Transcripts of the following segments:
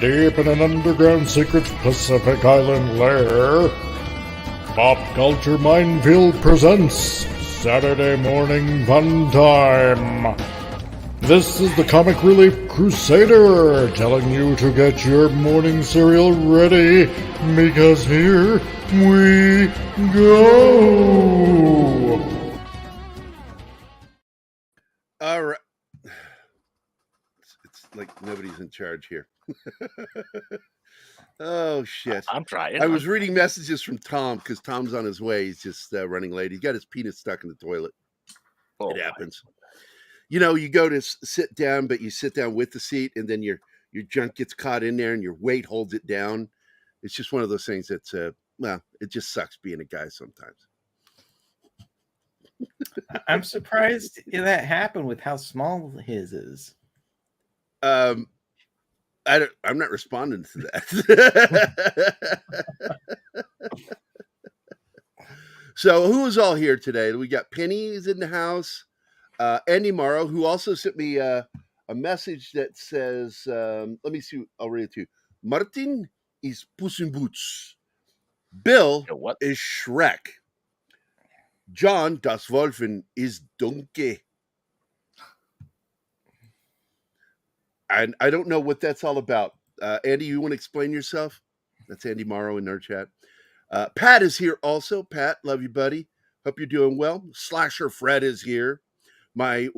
Deep in an underground secret Pacific Island lair, Pop Culture Minefield presents Saturday Morning Funtime. This is the Comic Relief Crusader telling you to get your morning cereal ready, because here we go. All right. It's like nobody's in charge here. Oh, shit. I'm trying. I was reading messages from Tom because Tom's on his way. He's just running late. He's got his penis stuck in the toilet. It happens. You know, you go to sit down, but you sit down with the seat, and then your junk gets caught in there, and your weight holds it down. It's just one of those things that's, well, it just sucks being a guy sometimes. I'm surprised that happened with how small his is. I'm not responding to that. So who is all here today? We got Penny is in the house. Andy Morrow, who also sent me a message that says, let me see, I'll read it to you. Martin is Puss in Boots. Bill is Shrek. John, das Wolfen, is Donkey. And I don't know what that's all about. Andy, you want to explain yourself? That's Andy Morrow in our chat. Pat is here also. Pat, love you, buddy. Hope you're doing well. Slasher Fred is here. My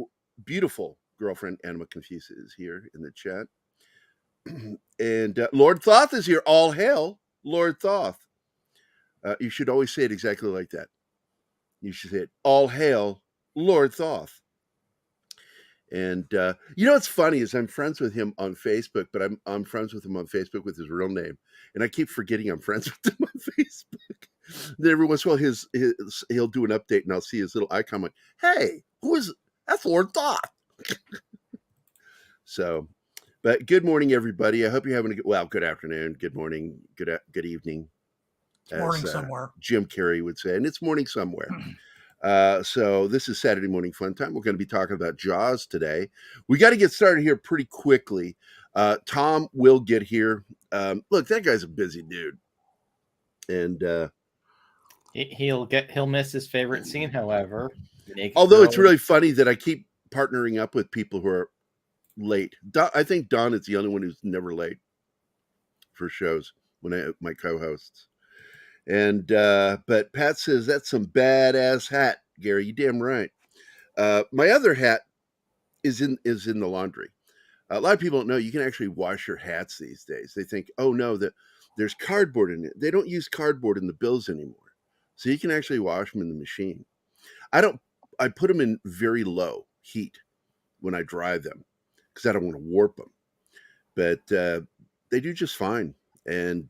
beautiful girlfriend, Anima Confusa, is here in the chat. And Lord Thoth is here. All hail, Lord Thoth. You should always say it exactly like that. You should say it, all hail, Lord Thoth. And you know what's funny is I'm friends with him on Facebook, but I'm friends with him on Facebook with his real name, and I keep forgetting I'm friends with him on Facebook. Then every once in a while, he'll do an update, and I'll see his little icon. I'm like, hey, that's Lord Thoth. So, but good morning, everybody. I hope you're having a good afternoon, good morning, good evening. Morning somewhere. Jim Carrey would say, and it's morning somewhere. So this is Saturday Morning Fun Time. We're going to be talking about Jaws today. We got to get started here pretty quickly. Tom will get here. Look, that guy's a busy dude. And he'll miss his favorite scene, however. Although it's really funny that I keep partnering up with people who are late. I think Don is the only one who's never late for shows when my co-hosts. And but Pat says that's some badass hat, Gary. You damn right. My other hat is in the laundry. A lot of people don't know you can actually wash your hats these days. They think, oh no, that there's cardboard in it. They don't use cardboard in the bills anymore, so you can actually wash them in the machine. I put them in very low heat when I dry them because I don't want to warp them, but they do just fine. And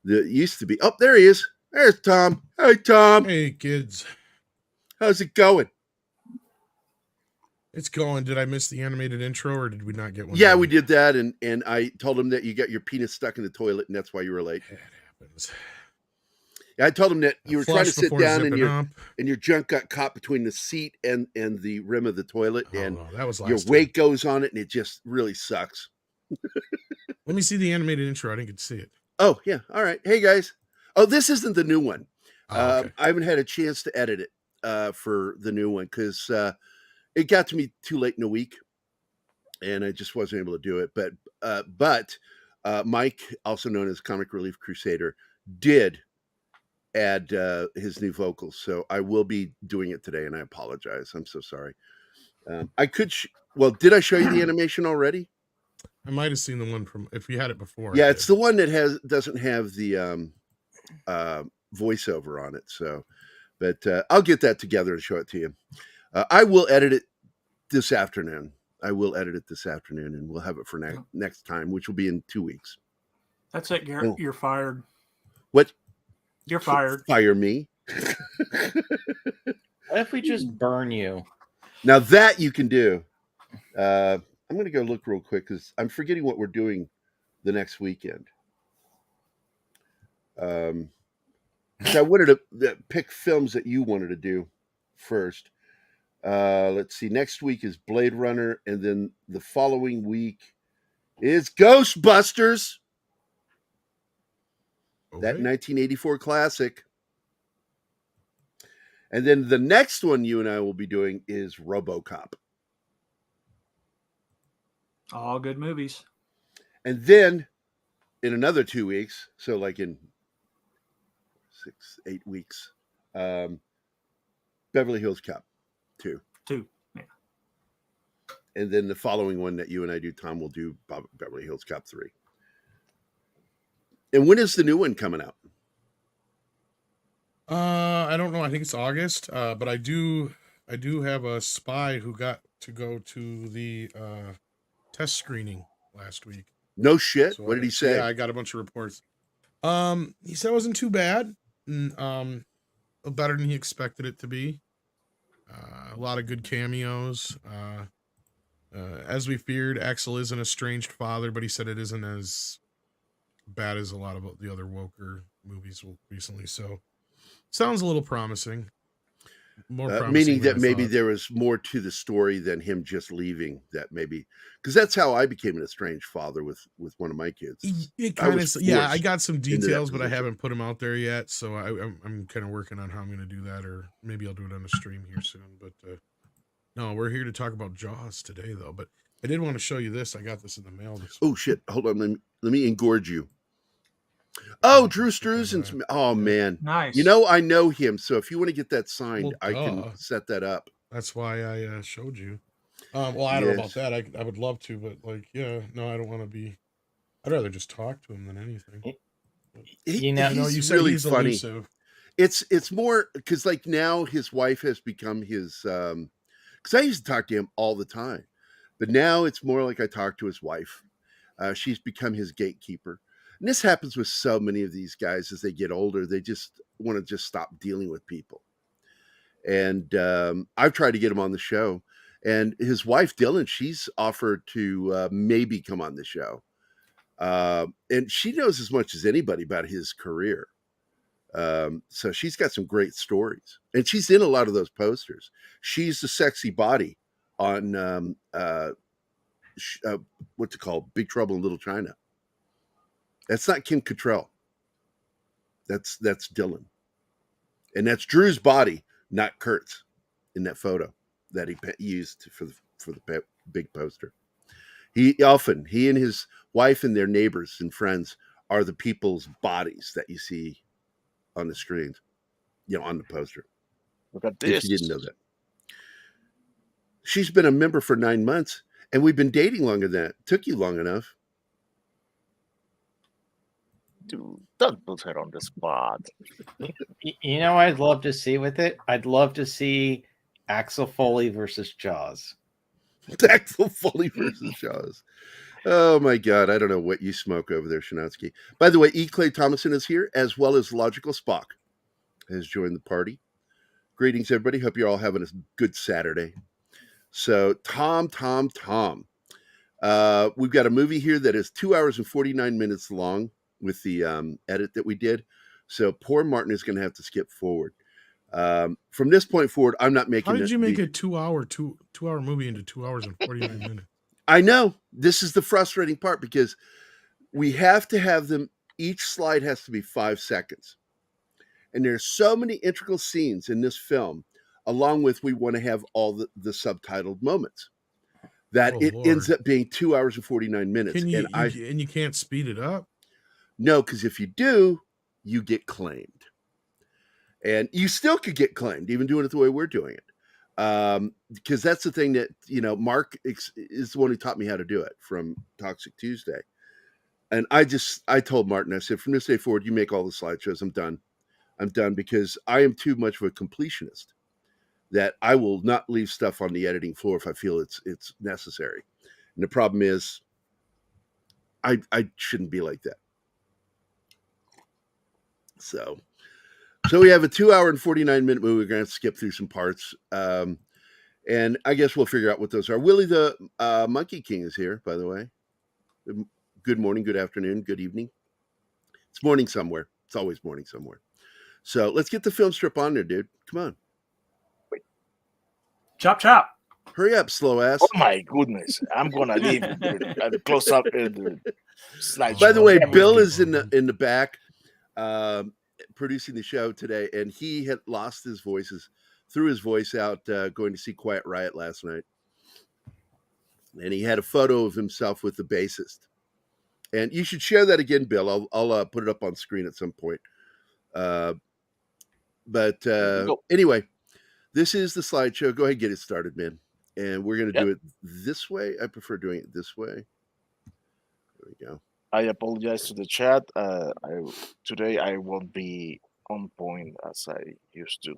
there used to be. Oh, there he is. There's Tom. Hey, Tom. Hey, kids. How's it going? It's going. Did I miss the animated intro, or did we not get one? Yeah, we did that, and I told him that you got your penis stuck in the toilet, and that's why you were late. It happens. Yeah, I told him that you were trying to sit down, and your junk got caught between the seat and the rim of the toilet, and that was your weight goes on it, and it just really sucks. Let me see the animated intro. I didn't get to see it. Oh, yeah. All right. Hey, guys. Oh, this isn't the new one. Okay. I haven't had a chance to edit it for the new one because it got to me too late in the week, and I just wasn't able to do it. But Mike, also known as Comic Relief Crusader, did add his new vocals. So I will be doing it today, and I apologize. I'm so sorry. I could... did I show you the animation already? I might have seen the one from if you had it before. Yeah, it's the one that doesn't have the voiceover on it. So, but I'll get that together and show it to you. I will edit it this afternoon. And we'll have it for next time, which will be in 2 weeks. That's it, Gerry. You're fired. What? You're fired. Fire me. What if we just burn you? Now that you can do. I'm going to go look real quick because I'm forgetting what we're doing the next weekend. So I wanted to pick films that you wanted to do first. Let's see. Next week is Blade Runner, and then the following week is Ghostbusters, that Okay. 1984 classic. And then the next one you and I will be doing is RoboCop. All good movies. And then in another 2 weeks, so like in 6-8 weeks, Beverly Hills Cop 2. 2. Yeah. And then the following one that you and I do, Tom, will do Beverly Hills Cop 3. And when is the new one coming out? I don't know. I think it's August. But I do have a spy who got to go to the test screening last week. No shit. So What did he say? Yeah, I got a bunch of reports. He said it wasn't too bad. Better than he expected it to be. A lot of good cameos. As we feared, Axel is an estranged father, but he said it isn't as bad as a lot of the other woker movies recently. So sounds a little promising. More promising meaning than that I maybe thought. there was more to the story than him just leaving. That maybe because that's how I became an estranged father with one of my kids. It kind of, was yeah. I forced got some into that details, but I position. haven't put them out there yet. So I'm kind of working on how I'm going to do that, or maybe I'll do it on a stream here soon. But no, we're here to talk about Jaws today, though. But I did want to show you this. I got this in the mail this Oh week. shit! Hold on, let me engorge you. Oh, Drew Struzan's. Oh Yeah. man, Nice. you know I know him. So if you want to get that signed, Well, I can duh. set that up. That's why I showed you. Well, I don't know about Yes. that. I would love to, but like, yeah, no, I don't want to be. I'd rather just talk to him than anything. He, know, No, he's you said really he's funny. elusive. It's more because like now his wife has become his. Because I used to talk to him all the time, but now it's more like I talk to his wife. She's become his gatekeeper. And this happens with so many of these guys as they get older. They just want to just stop dealing with people. And I've tried to get him on the show. And his wife, Dylan, she's offered to maybe come on the show. And she knows as much as anybody about his career. So she's got some great stories. And she's in a lot of those posters. She's the sexy body on what's it called? Big Trouble in Little China. That's not Kim Cattrall. That's Dylan, and that's Drew's body, not Kurt's, in that photo that he used for the big poster. He and his wife and their neighbors and friends are the people's bodies that you see on the screens, on the poster. Look at If this. you didn't know that, she's been a member for 9 months, and we've been dating longer than that. Took you long enough. Dude, don't put her on the spot. You know, I'd love to see with it. I'd love to see Axel Foley versus Jaws. Axel Foley versus Jaws. Oh my God. I don't know what you smoke over there, Shanatsky. By the way, E. Clay Thomason is here, as well as Logical Spock has joined the party. Greetings, everybody. Hope you're all having a good Saturday. So, Tom. We've got a movie here that is 2 hours and 49 minutes long with the edit that we did. So, poor Martin is going to have to skip forward. From this point forward, I'm not making. How did you make a 2 hour movie into 2 hours and 49 minutes? I know this is the frustrating part because we have to have them. Each slide has to be 5 seconds, and there's so many integral scenes in this film. Along with, we want to have all the subtitled moments that Oh, it Lord. ends up being 2 hours and 49 minutes. Can you, and and you can't speed it up? No, because if you do, you get claimed. And you still could get claimed, even doing it the way we're doing it. Because that's the thing that, Mark is the one who taught me how to do it from Toxic Tuesday. And I told Martin, I said, from this day forward, you make all the slideshows. I'm done because I am too much of a completionist that I will not leave stuff on the editing floor if I feel it's necessary. And the problem is I shouldn't be like that. So we have a 2 hour and 49 minute movie. We're going to skip through some parts. And I guess we'll figure out what those are. Willie the Monkey King is here, by the way. Good morning, good afternoon, good evening. It's morning somewhere. It's always morning somewhere. So let's get the film strip on there, dude. Come on. Chop, chop. Hurry up, slow ass. Oh my goodness! I'm gonna leave the close up the slideshow. By the way, Everyone Bill keep is in moving. the back, producing the show today, and he had lost his voices, threw his voice out going to see Quiet Riot last night, and he had a photo of himself with the bassist. And you should share that again, Bill. I'll put it up on screen at some point. But Go. anyway, this is the slideshow. Go ahead and get it started, man. And we're going to Yep. do it this way. I prefer doing it this way. There we go. I apologize to the chat. Today I won't be on point as I used to,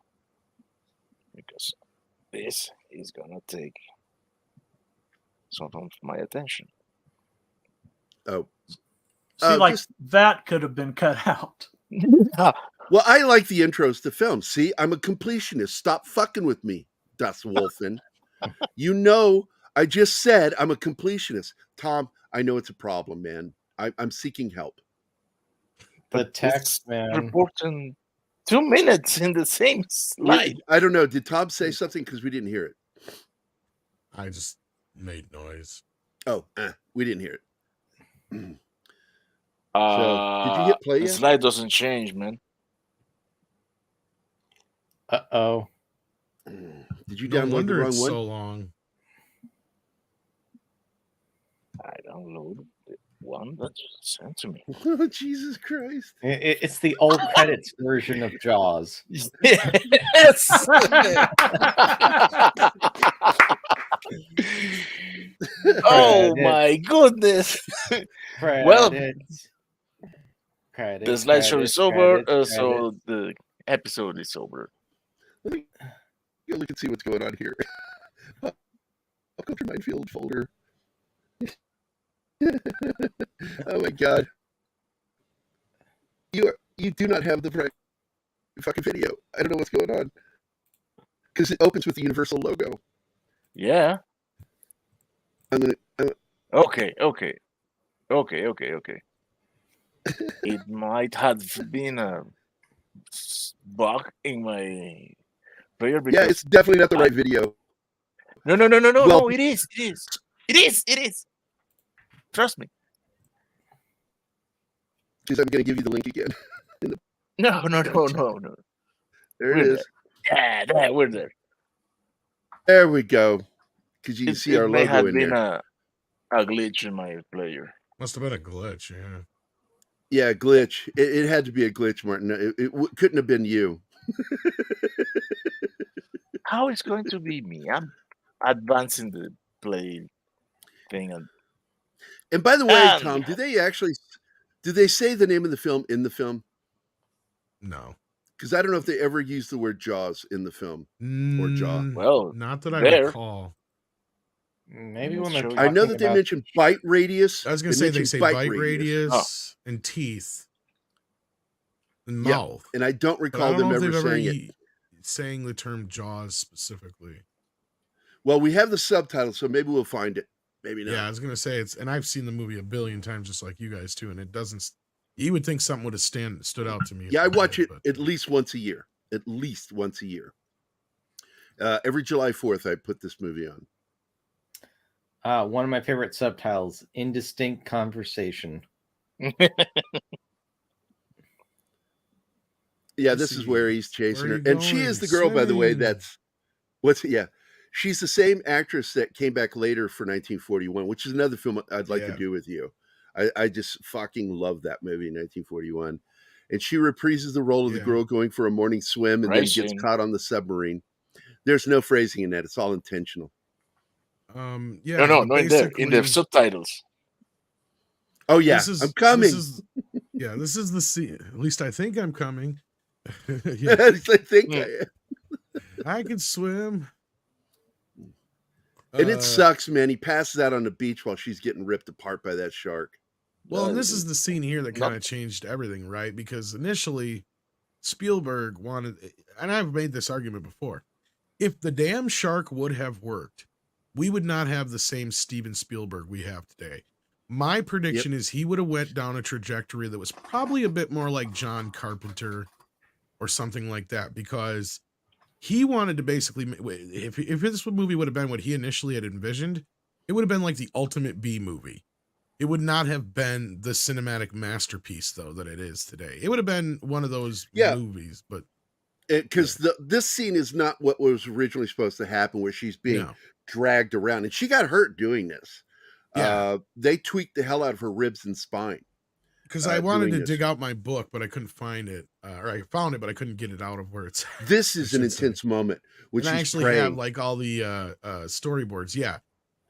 because this is gonna take some of my attention. Oh, See, like just- that could have been cut out. well, I like the intros to films. See, I'm a completionist. Stop fucking with me, Das Wolfen. You know, I just said I'm a completionist. Tom, I know it's a problem, man. I'm seeking help. The But text, it's man. reporting 2 minutes in the same slide. I don't know. Did Tom say something? Because we didn't hear it. I just made noise. Oh, we didn't hear it. Did you hit play The yet? slide doesn't change, man. Uh-oh. Did you No download the wonder wrong it's one? so long. I downloaded the one that you sent to me. Oh, Jesus Christ. It's the old credits version of Jaws. Yes. Oh my goodness. Well, Credits. The slideshow is over, so the episode is over. Let me go look and see what's going on here. Pop Culture Minefield folder. Oh my God. You do not have the right fucking video. I don't know what's going on. Because it opens with the Universal logo. Yeah. I'm gonna Okay. It might have been a bug in my player yeah, because it's definitely not the right video. no, Well- it is. Trust me. Because I'm gonna give you the link again. No. There We're it is. Yeah, there, we're there. There we go. Because you can see It our may logo have in been there. a glitch in my player. Must have been a glitch, yeah. Yeah, glitch. It had to be a glitch, Martin. It couldn't have been you. How is going to be me? I'm advancing the play thing. And by the way, And- Tom, do they say the name of the film in the film? No. Because I don't know if they ever use the word Jaws in the film or Jaw. Well, Not that I there. recall. Maybe Let's when they're show you. I know talking that they about- mentioned bite radius. I was going to say they mentioned say bite radius Oh. and teeth and Yep. mouth. And I don't But I recall don't know them if ever they've ever saying it. saying the term Jaws specifically. Well, we have the subtitles, so maybe we'll find it. Maybe not. Yeah, I was going to say and I've seen the movie a billion times just like you guys too, and it doesn't, you would think something would have stood out to me. if Yeah, I it watch did, it but- at least once a year. At least once a year. Every July 4th, I put this movie on. One of my favorite subtitles, indistinct conversation. Yeah, Let's this is see. where he's chasing Where her. you And she is the girl, going? by the way, Swimming. yeah. She's the same actress that came back later for 1941, which is another film I'd like to Yeah. do with you. I just fucking love that movie, 1941. And she reprises the role of the Yeah. girl going for a morning swim and then gets Racing. caught on the submarine. There's no phrasing in that. It's all intentional. Yeah. no, but in there, in the basically, subtitles. Oh, yeah. this is- I'm coming. This is the scene. At least I think I'm coming. Yeah, I think Mm. I can swim. And it Uh, sucks, man. He passes out on the beach while she's getting ripped apart by that shark. Well, and this is the scene here that No. kind of changed everything, right? Because initially, Spielberg wanted, and I've made this argument before, if the damn shark would have worked, we would not have the same Steven Spielberg we have today. My prediction is he would have went down a trajectory that was probably a bit more like John Carpenter or something like that, because he wanted to basically, if this movie would have been what he initially had envisioned, it would have been like the ultimate B movie. It would not have been the cinematic masterpiece, though, that it is today. It would have been one of those movies, but because this scene is not what was originally supposed to happen, where she's being dragged around, and she got hurt doing this. They tweaked the hell out of her ribs and spine. Because I wanted to dig out my book, but I couldn't find it, or I found it, but I couldn't get it out of where it's. This is an intense moment, which I actually have like all the storyboards,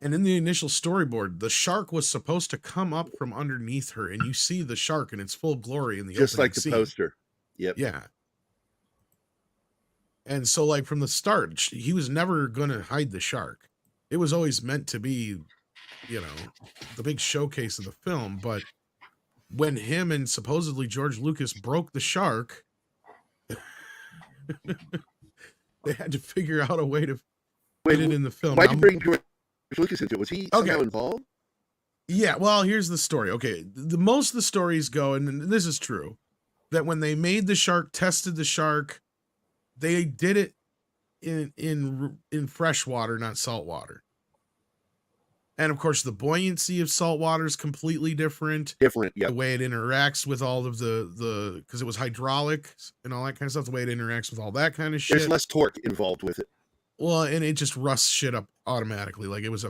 And in the initial storyboard, the shark was supposed to come up from underneath her, and you see the shark in its full glory in the just opening like the scene. poster. Yep. Yeah. And so, like from the start, he was never going to hide the shark. It was always meant to be, the big showcase of the film, but when him and supposedly George Lucas broke the shark, they had to figure out a way to fit it in the film. Why did you bring George Lucas into it? Was he somehow involved? Yeah, well, here's the story. Okay, most of the stories go, and this is true, that when they made the shark, tested the shark, they did it in fresh water, not salt water. And of course, the buoyancy of salt water is completely different. Yeah. The way it interacts with all of the because it was hydraulic and all that kind of stuff. The way it interacts with all that kind of shit. There's less torque involved with it. Well, and it just rusts shit up automatically. Like it was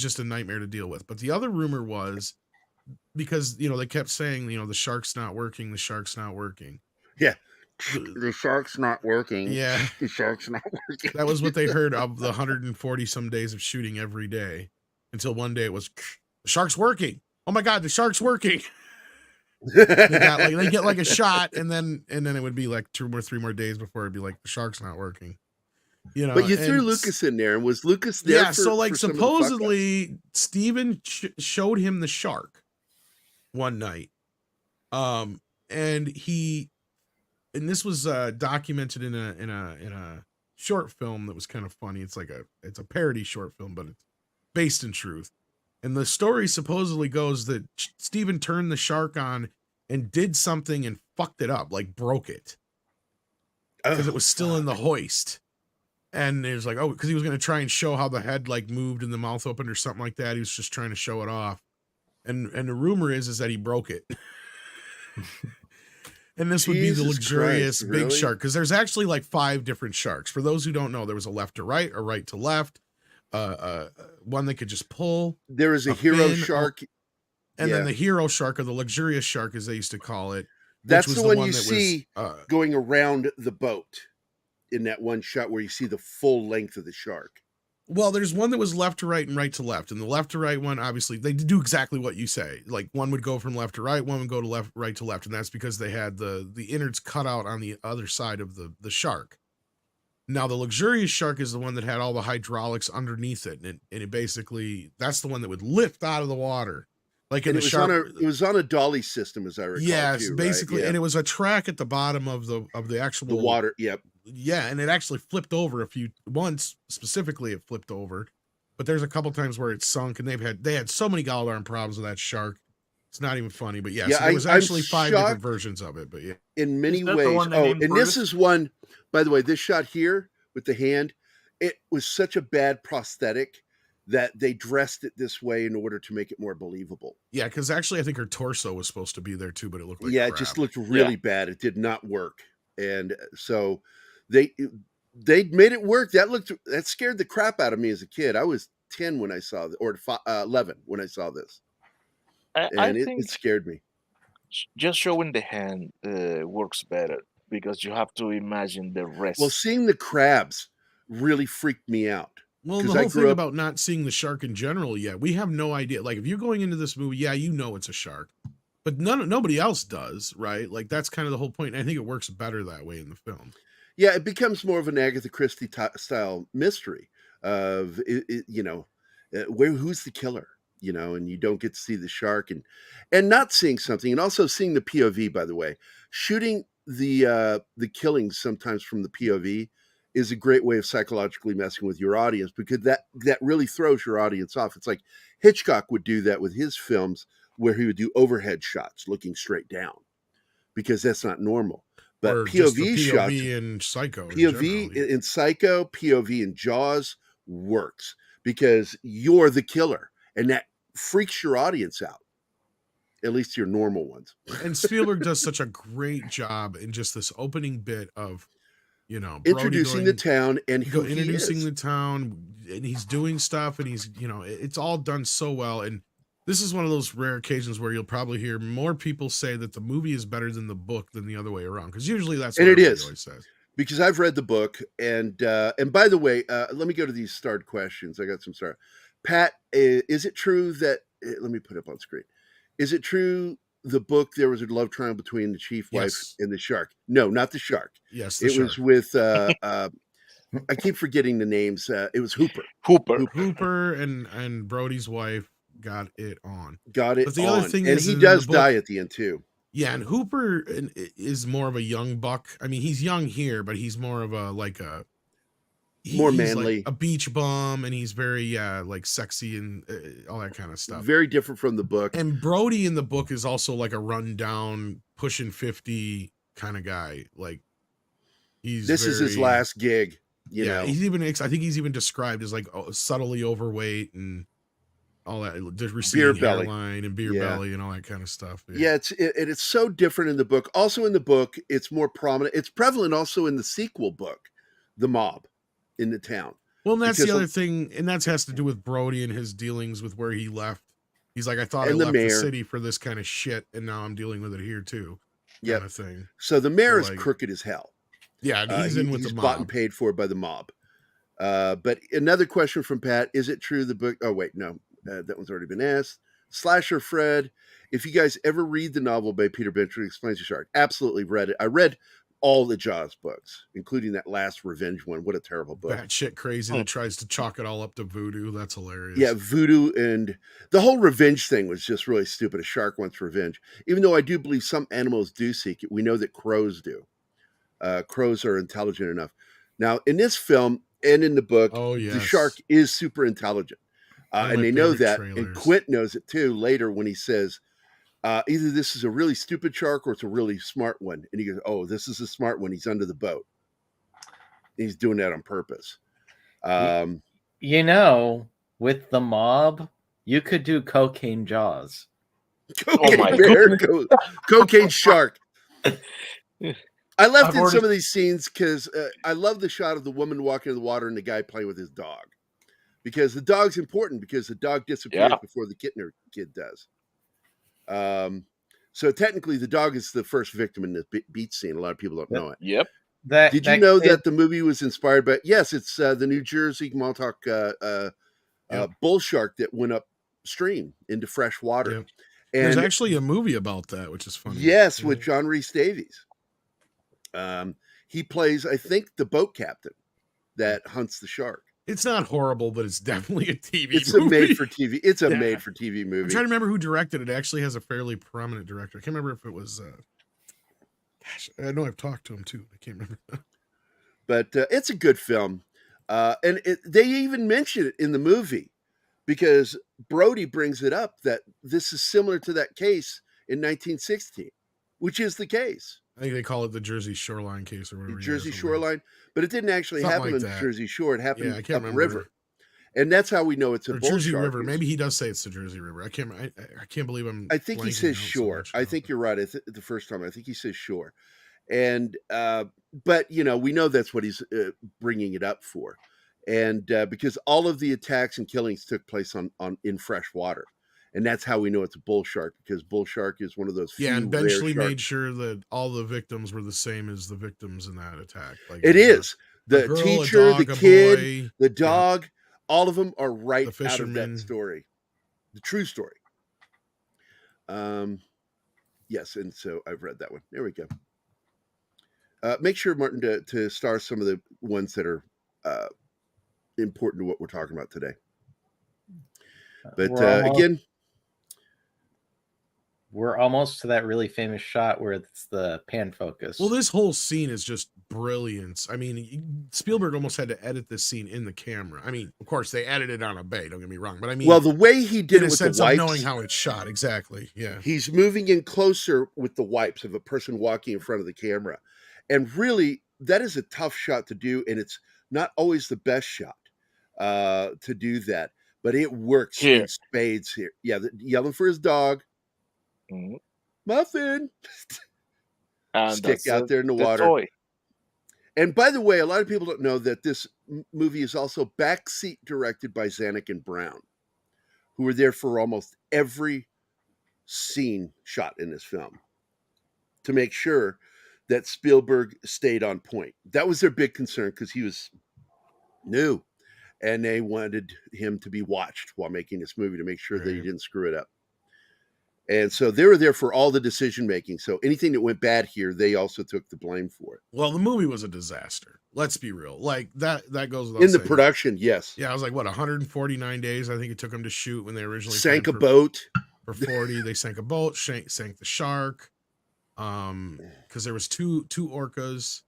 just a nightmare to deal with. But the other rumor was because they kept saying the shark's not working. The shark's not working. Yeah. The shark's not working. Yeah. The shark's not working. That was what they heard of the 140 some days of shooting every day. Until one day it was, the shark's working. Oh my God, the shark's working. they get like a shot, and then it would be like 2 or 3 more days before it'd be like the shark's not working. But you threw Lucas in there, and was Lucas there? Yeah, so like supposedly Steven showed him the shark one night, and this was documented in a short film that was kind of funny. It's a parody short film, but it's based in truth. And the story supposedly goes that Steven turned the shark on and did something and fucked it up, like broke it. Because it was still in the hoist. And it was like, because he was going to try and show how the head like moved and the mouth opened or something like that. He was just trying to show it off. And the rumor is that he broke it. And this would be the luxurious big shark. Because there's actually like 5 different sharks. For those who don't know, there was a left to right, a right to left. One that could just pull. There is a hero shark, and then the hero shark, or the luxurious shark, as they used to call it. That's the one you see going around the boat in that one shot where you see the full length of the shark. Well, there's one that was left to right and right to left, and the left to right one, obviously, they do exactly what you say. Like one would go from left to right, one would go to right to left, and that's because they had the innards cut out on the other side of the shark. Now, the luxurious shark is the one that had all the hydraulics underneath it. And it basically, that's the one that would lift out of the water. Like in the shark. It was on a dolly system, as I recall. Yes, basically. Right? Yeah. And it was a track at the bottom of the actual. The water, yep. Yeah, and it actually flipped over once specifically it flipped over. But there's a couple times where it sunk, and they had so many goddamn problems with that shark. It's not even funny, but yes, there was actually 5 different versions of it, but yeah. In many ways. And this is one, by the way, this shot here with the hand, it was such a bad prosthetic that they dressed it this way in order to make it more believable. Yeah, because actually I think her torso was supposed to be there too, but it looked like crap. It just looked really bad. It did not work. And so they made it work. That scared the crap out of me as a kid. I was 10 when I saw this, or 11 when I saw this. I think it scared me. Just showing the hand works better because you have to imagine the rest. Well, seeing the crabs really freaked me out. Well, the whole thing about not seeing the shark in general, we have no idea. Like if you're going into this movie, it's a shark, but nobody else does, right? Like that's kind of the whole point. I think it works better that way in the film. Yeah, it becomes more of an Agatha Christie style mystery of who's the killer. And you don't get to see the shark and not seeing something, and also seeing the POV, by the way. Shooting the killings sometimes from the POV is a great way of psychologically messing with your audience, because that really throws your audience off. It's like Hitchcock would do that with his films, where he would do overhead shots looking straight down, because that's not normal. But or just the POV shots, POV in Psycho. POV in Psycho, POV in Jaws works because you're the killer, and that freaks your audience out. At least your normal ones. And Spielberg does such a great job in just this opening bit of, Introducing the town and who introducing he is. the town, and he's doing stuff, and he's, it's all done so well. And this is one of those rare occasions where you'll probably hear more people say that the movie is better than the book than the other way around, because usually that's what everybody always says. Because I've read the book, and by the way, let me go to these starred questions. I got some starred. Pat, is it true that? Let me put it up on screen. Is it true the book there was a love triangle between the chief wife and the shark? No, not the shark. Yes, it was with. I keep forgetting the names. It was Hooper. Hooper and Brody's wife got it on. Got it. But the on. other thing and is, he does die at the end too. Yeah, and Hooper is more of a young buck. I mean, he's young here, but he's more of a more manly, like a beach bum, and he's very sexy and all that kind of stuff. Very different from the book. And Brody in the book is also like a rundown, pushing 50 kind of guy. Like this is his last gig. You know, he's even. I think he's even described as like subtly overweight and all that. Beer belly and beer belly and all that kind of stuff. Yeah, it's so different in the book. Also in the book, it's more prominent. It's prevalent also in the sequel book, The Mob. In the town. Well, and that's the other thing, and that has to do with Brody and his dealings with where he left. He's like, I thought I left the city for this kind of shit, and now I'm dealing with it here too. Kind of thing. So the mayor is crooked as hell. Yeah, and he's in with the mob. Bought and paid for by the mob. But another question from Pat: is it true the book? Oh wait, no, that one's already been asked. Slasher Fred, if you guys ever read the novel by Peter Bencher, Explains the Shark, absolutely read it. I read all the Jaws books, including that last Revenge one. What a terrible book. That shit crazy that tries to chalk it all up to voodoo. That's hilarious. Yeah, voodoo, and the whole revenge thing was just really stupid. A shark wants revenge. Even though I do believe some animals do seek it. We know that crows do. Crows are intelligent enough. Now, in this film and in the book, the shark is super intelligent. And they know that. Trailers. And Quint knows it too later when he says, either this is a really stupid shark or it's a really smart one. And he goes, oh, this is a smart one. He's under the boat. He's doing that on purpose. With the mob, you could do cocaine Jaws. Cocaine bear, cocaine shark. I left in some of these scenes because I love the shot of the woman walking in the water and the guy playing with his dog. Because the dog's important because the dog disappears before the Kittner kid does. So technically the dog is the first victim in the beach scene. A lot of people don't know it. Yep. Did you know that the movie was inspired by, yes, it's the New Jersey Montauk bull shark that went upstream into fresh water. Yep. And there's actually a movie about that, which is funny. Yes, with John Rhys Davies. He plays, I think, the boat captain that hunts the shark. It's not horrible, but it's definitely a TV movie. It's a made-for-TV. It's a made-for-TV movie. I'm trying to remember who directed it. It actually has a fairly prominent director. I can't remember if it was... gosh, I know I've talked to him, too. I can't remember. But it's a good film. And they even mention it in the movie because Brody brings it up that this is similar to that case in 1916, which is the case. I think they call it the Jersey Shoreline case or whatever. The Jersey Shoreline, but it didn't actually happen on the Jersey Shore. It happened upriver, and that's how we know it's a bull Jersey shark. River. Maybe he does say it's the Jersey River. I can't believe I'm. I think he says shore. I think you're right. The first time, I think he says shore, and but we know that's what he's bringing it up for, and because all of the attacks and killings took place in fresh water. And that's how we know it's a bull shark, because bull shark is one of those few and eventually rare made sure that all the victims were the same as the victims in that attack. Like it is. The girl, teacher, dog, the kid, the dog, all of them are right out of that story. The true story. Yes, and so I've read that one. There we go. Make sure, Martin, to star some of the ones that are important to what we're talking about today. But again... We're almost to that really famous shot where it's the pan focus. Well, this whole scene is just brilliance. I mean, Spielberg almost had to edit this scene in the camera. I mean, of course, they edited it on a bay. Don't get me wrong, but I mean, well, the way he did it with the wipes, knowing how it's shot, exactly. Yeah, he's moving in closer with the wipes of a person walking in front of the camera, And really, that is a tough shot to do, and it's not always the best shot to do that, but it works Here. in spades here. Yeah, yelling for his dog, Mhm. Muffin, And stick that's out there in the the water. toy. And by the way, a lot of people don't know that this movie is also backseat directed by Zanuck and Brown, who were there for almost every scene shot in this film to make sure that Spielberg stayed on point. That was their big concern because he was new and they wanted him to be watched while making this movie to make sure that he Right. didn't screw it up. And so they were there for all the decision making. So anything that went bad here, they also took the blame for it. Well, the movie was a disaster. Let's be real. Like that goes without In the saying. production, yes. Yeah, I was like, what, 149 days? I think it took them to shoot when they originally Sank a planned boat. for 40. They sank a boat, sank the shark. Because there was two orcas.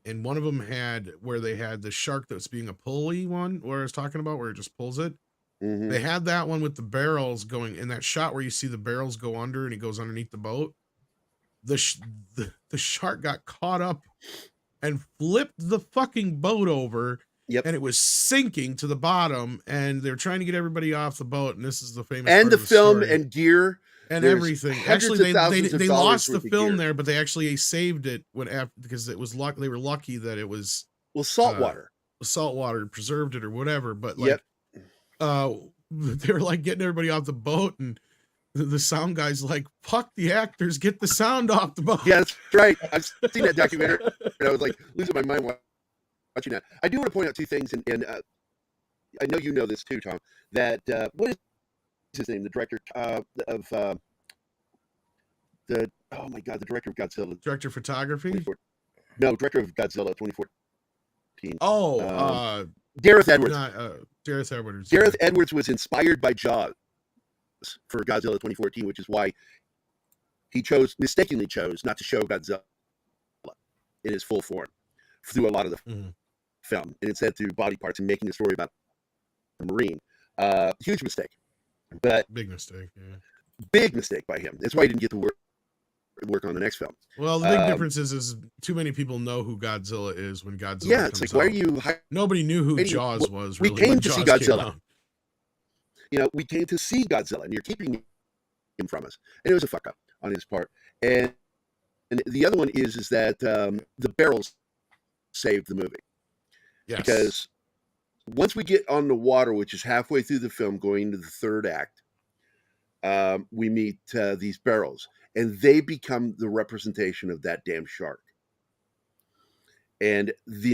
And one of them had where they had the shark that's being a pulley one, where I was talking about, where it just pulls it. Mhm. They had that one with the barrels going in that shot where you see the barrels go under and it goes underneath the boat. The shark got caught up and flipped the fucking boat over. Yep. And it was sinking to the bottom, and they're trying to get everybody off the boat. And this is the famous And part the of the film story. and gear And there's everything. hundreds Actually, of they thousands of dollars lost the worth of film gear. there, but they actually saved it because it was they were lucky that it was Well, saltwater. saltwater preserved it or whatever. But like, Yep. they were like getting everybody off the boat, and the sound guy's like, "Fuck the actors, get the sound off the boat." Yeah, that's right. I've seen that documentary, and I was like losing my mind watching that. I do want to point out two things, and I know you know this too, Tom. That what is his name? The director of the the director of Godzilla. Director of photography. No, director of Godzilla 2014. Oh, Gareth Edwards. not Gareth Edwards. Gareth Edwards was inspired by Jaws for Godzilla 2014, which is why he mistakenly chose not to show Godzilla in his full form through a lot of the film, and instead through body parts and making the story about the Marine. Huge mistake, but big mistake. Yeah. Big mistake by him. That's why he didn't get to work on the next film. Well, the big difference is too many people know who Godzilla is when Godzilla. Yeah, it's like, why are you? Nobody knew who Jaws was. We Really, came when to see Jaws came Godzilla. out. You know, we came to see Godzilla, and you're keeping him from us. And it was a fuck up on his part. And the other one is that the barrels saved the movie. Yes. Because once we get on the water, which is halfway through the film, going into the third act, we meet these barrels, and they become the representation of that damn shark. And the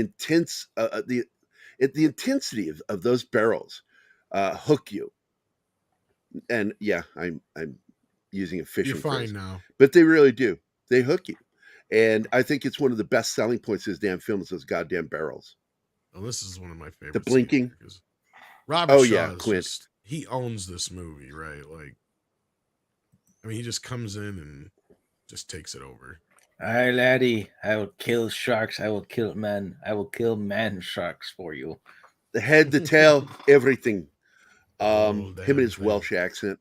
intensity of those barrels hook you. And yeah, I'm using a fishing You're fine phrase, now. but they really do. They hook you, and I think it's one of the best selling points of this damn film is those goddamn barrels. Well, this is one of my favorites. The blinking. Robert Shaw yeah, is Clint. he owns this movie, right? Like, I mean, he just comes in and just takes it over. Hi, laddie. I will kill sharks. I will kill men. I will kill man sharks for you. The head, the tail, everything. Oh, Him and his everything. Welsh accent.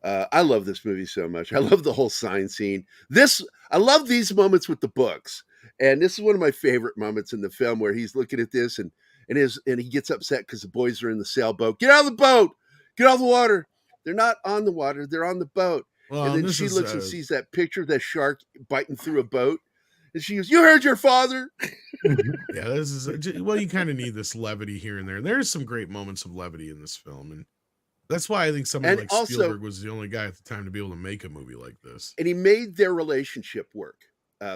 I love this movie so much. I love the whole sign scene. I love these moments with the books. And this is one of my favorite moments in the film where he's looking at this and he gets upset because the boys are in the sailboat. Get out of the boat! Get out of the water! They're not on the water, they're on the boat. Well, and then this she is, looks and sees that picture of that shark biting through a boat. And she goes, "You heard your father." Yeah, this is well, you kind of need this levity here and there. There's some great moments of levity in this film, and that's why I think somebody And like also- Spielberg was the only guy at the time to be able to make a movie like this. And he made their relationship work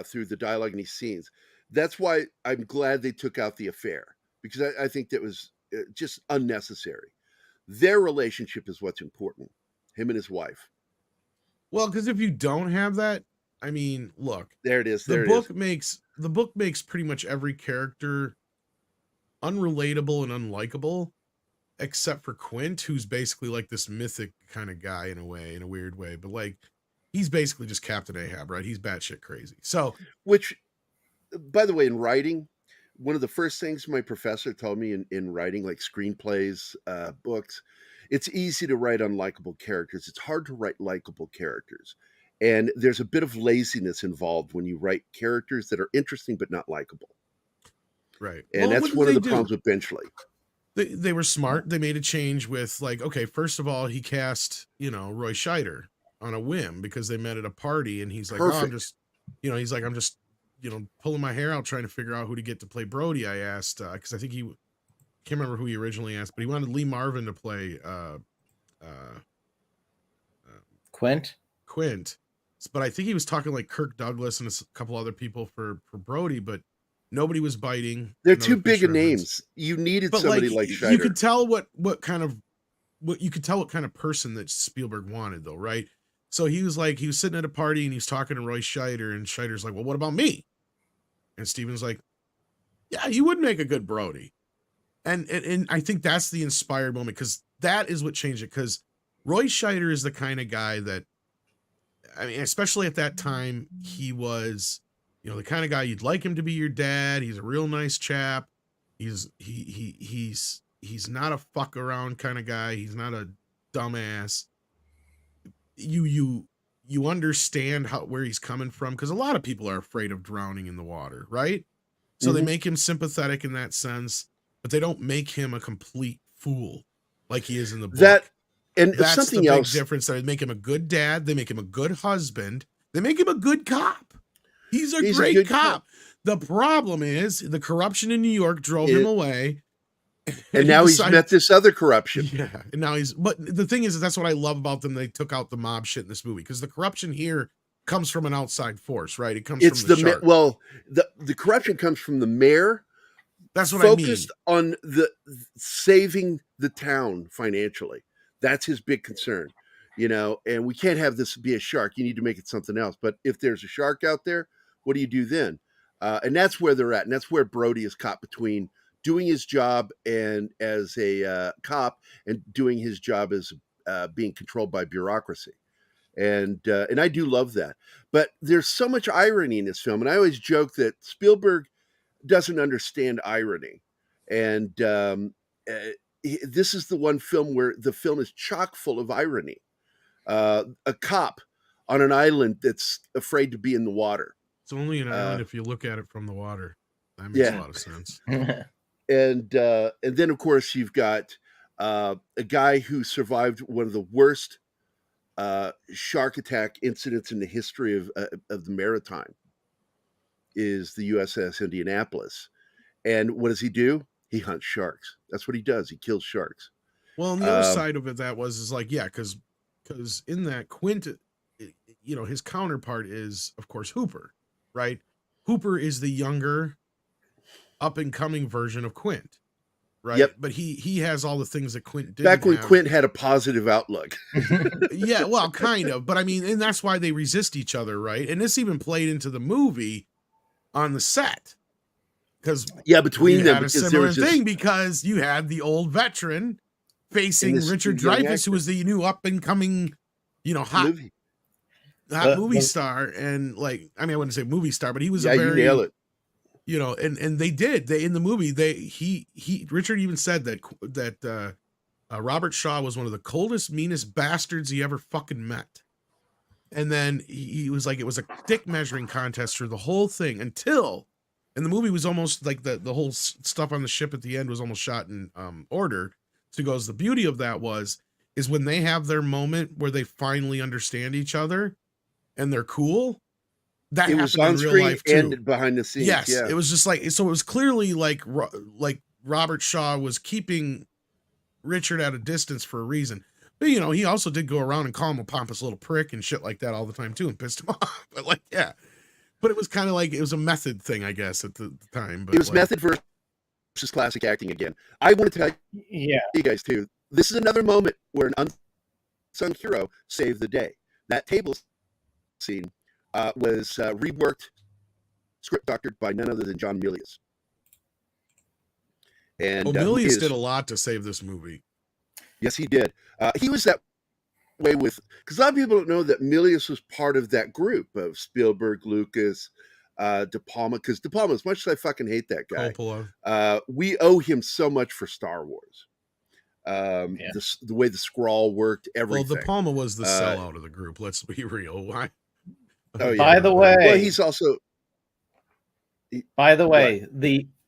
through the dialogue in these scenes. That's why I'm glad they took out the affair, because I think that was just unnecessary. Their relationship is what's important. Him and his wife. Well, because if you don't have that, I mean, look, There it is. the There it book is. makes pretty much every character unrelatable and unlikable, except for Quint, who's basically like this mythic kind of guy in a way, in a weird way. But like, he's basically just Captain Ahab, right? He's batshit crazy. So, Which, by the way, in writing, one of the first things my professor told me in writing, like screenplays, books, it's easy to write unlikable characters. It's hard to write likable characters. And there's a bit of laziness involved when you write characters that are interesting but not likable. Right. And Well, that's what one did of the they do? problems with Benchley. They were smart. They made a change with like, okay, first of all, he cast, Roy Scheider on a whim because they met at a party and he's like, oh, I'm Perfect. just, I'm just, pulling my hair out trying to figure out who to get to play Brody. I asked, because I think can't remember who he originally asked, but he wanted Lee Marvin to play Quint. But I think he was talking like Kirk Douglas and a couple other people for Brody, but nobody was biting. They're Another too big fish of reference. names. You needed But somebody like Scheider. you could tell what kind of person that Spielberg wanted, though, right? So he was sitting at a party and he's talking to Roy Scheider, and Scheider's like, well, what about me? And Steven's like, yeah, you would make a good Brody. And I think that's the inspired moment, because that is what changed it. Because Roy Scheider is the kind of guy that, I mean, especially at that time, he was, the kind of guy you'd like him to be your dad. He's a real nice chap. He's not a fuck around kind of guy. He's not a dumbass. You understand where he's coming from, because a lot of people are afraid of drowning in the water, right? So they make him sympathetic in that sense, but they don't make him a complete fool like he is in the book. That's something the big else difference. They make him a good dad. They make him a good husband. They make him a good cop. He's a great cop. The problem is the corruption in New York drove him away. And now he's met this other corruption. Yeah. And now but the thing is, that's what I love about them. They took out the mob shit in this movie, because the corruption here comes from an outside force, right? It comes from the shark. The corruption comes from the mayor. That's what focused on saving the town financially. That's his big concern, and we can't have this be a shark. You need to make it something else. But if there's a shark out there, what do you do then? And that's where they're at. And that's where Brody is caught between doing his job and as a cop, and doing his job as being controlled by bureaucracy. And I do love that. But there's so much irony in this film. And I always joke that Spielberg doesn't understand irony. And this is the one film where the film is chock full of irony. A cop on an island that's afraid to be in the water. It's only an island if you look at it from the water. That makes a lot of sense. And then, of course, you've got a guy who survived one of the worst shark attack incidents in the history of the maritime, is the USS Indianapolis. And what does he do? He hunts sharks. That's what he does. He kills sharks. Well, and the other side of it because in that Quint, his counterpart is, of course, Hooper, right? Hooper is the younger, up and coming version of Quint, right? Yep. But he has all the things that Quint didn't back when have. Quint had a positive outlook. Yeah, well, kind of, but I mean, and that's why they resist each other, right? And this even played into the movie on the set, because between them, had a similar thing, because you had the old veteran facing Richard Dreyfuss, who was the new up and coming, hot movie star, and I wouldn't say movie star, but he was a very, you nail it. And they in the movie, Richard even said that Robert Shaw was one of the coldest, meanest bastards he ever fucking met. And then he was like, it was a dick measuring contest for the whole thing until, and the movie was almost like the whole stuff on the ship at the end was almost shot in order. So he goes, the beauty of that is when they have their moment where they finally understand each other and they're cool. That it was happened on in real screen life too. and behind the scenes. Yes, yeah. It was just so it was clearly like Robert Shaw was keeping Richard at a distance for a reason. But he also did go around and call him a pompous little prick and shit like that all the time too, and pissed him off. But but it was kind of it was a method thing, I guess, at the time. But it was method versus classic acting again. I want to tell you guys too. This is another moment where an unsung hero saved the day. That table scene was reworked, script doctored by none other than John Milius. And Milius did a lot to save this movie. Yes, he did. He was that way because a lot of people don't know that Milius was part of that group of Spielberg, Lucas, De Palma. Because De Palma, as much as I fucking hate that guy, we owe him so much for Star Wars. The way the scrawl worked, everything. Well, De Palma was the sellout of the group. Let's be real. Why? Oh yeah. By the way, Well, he's also. By the way,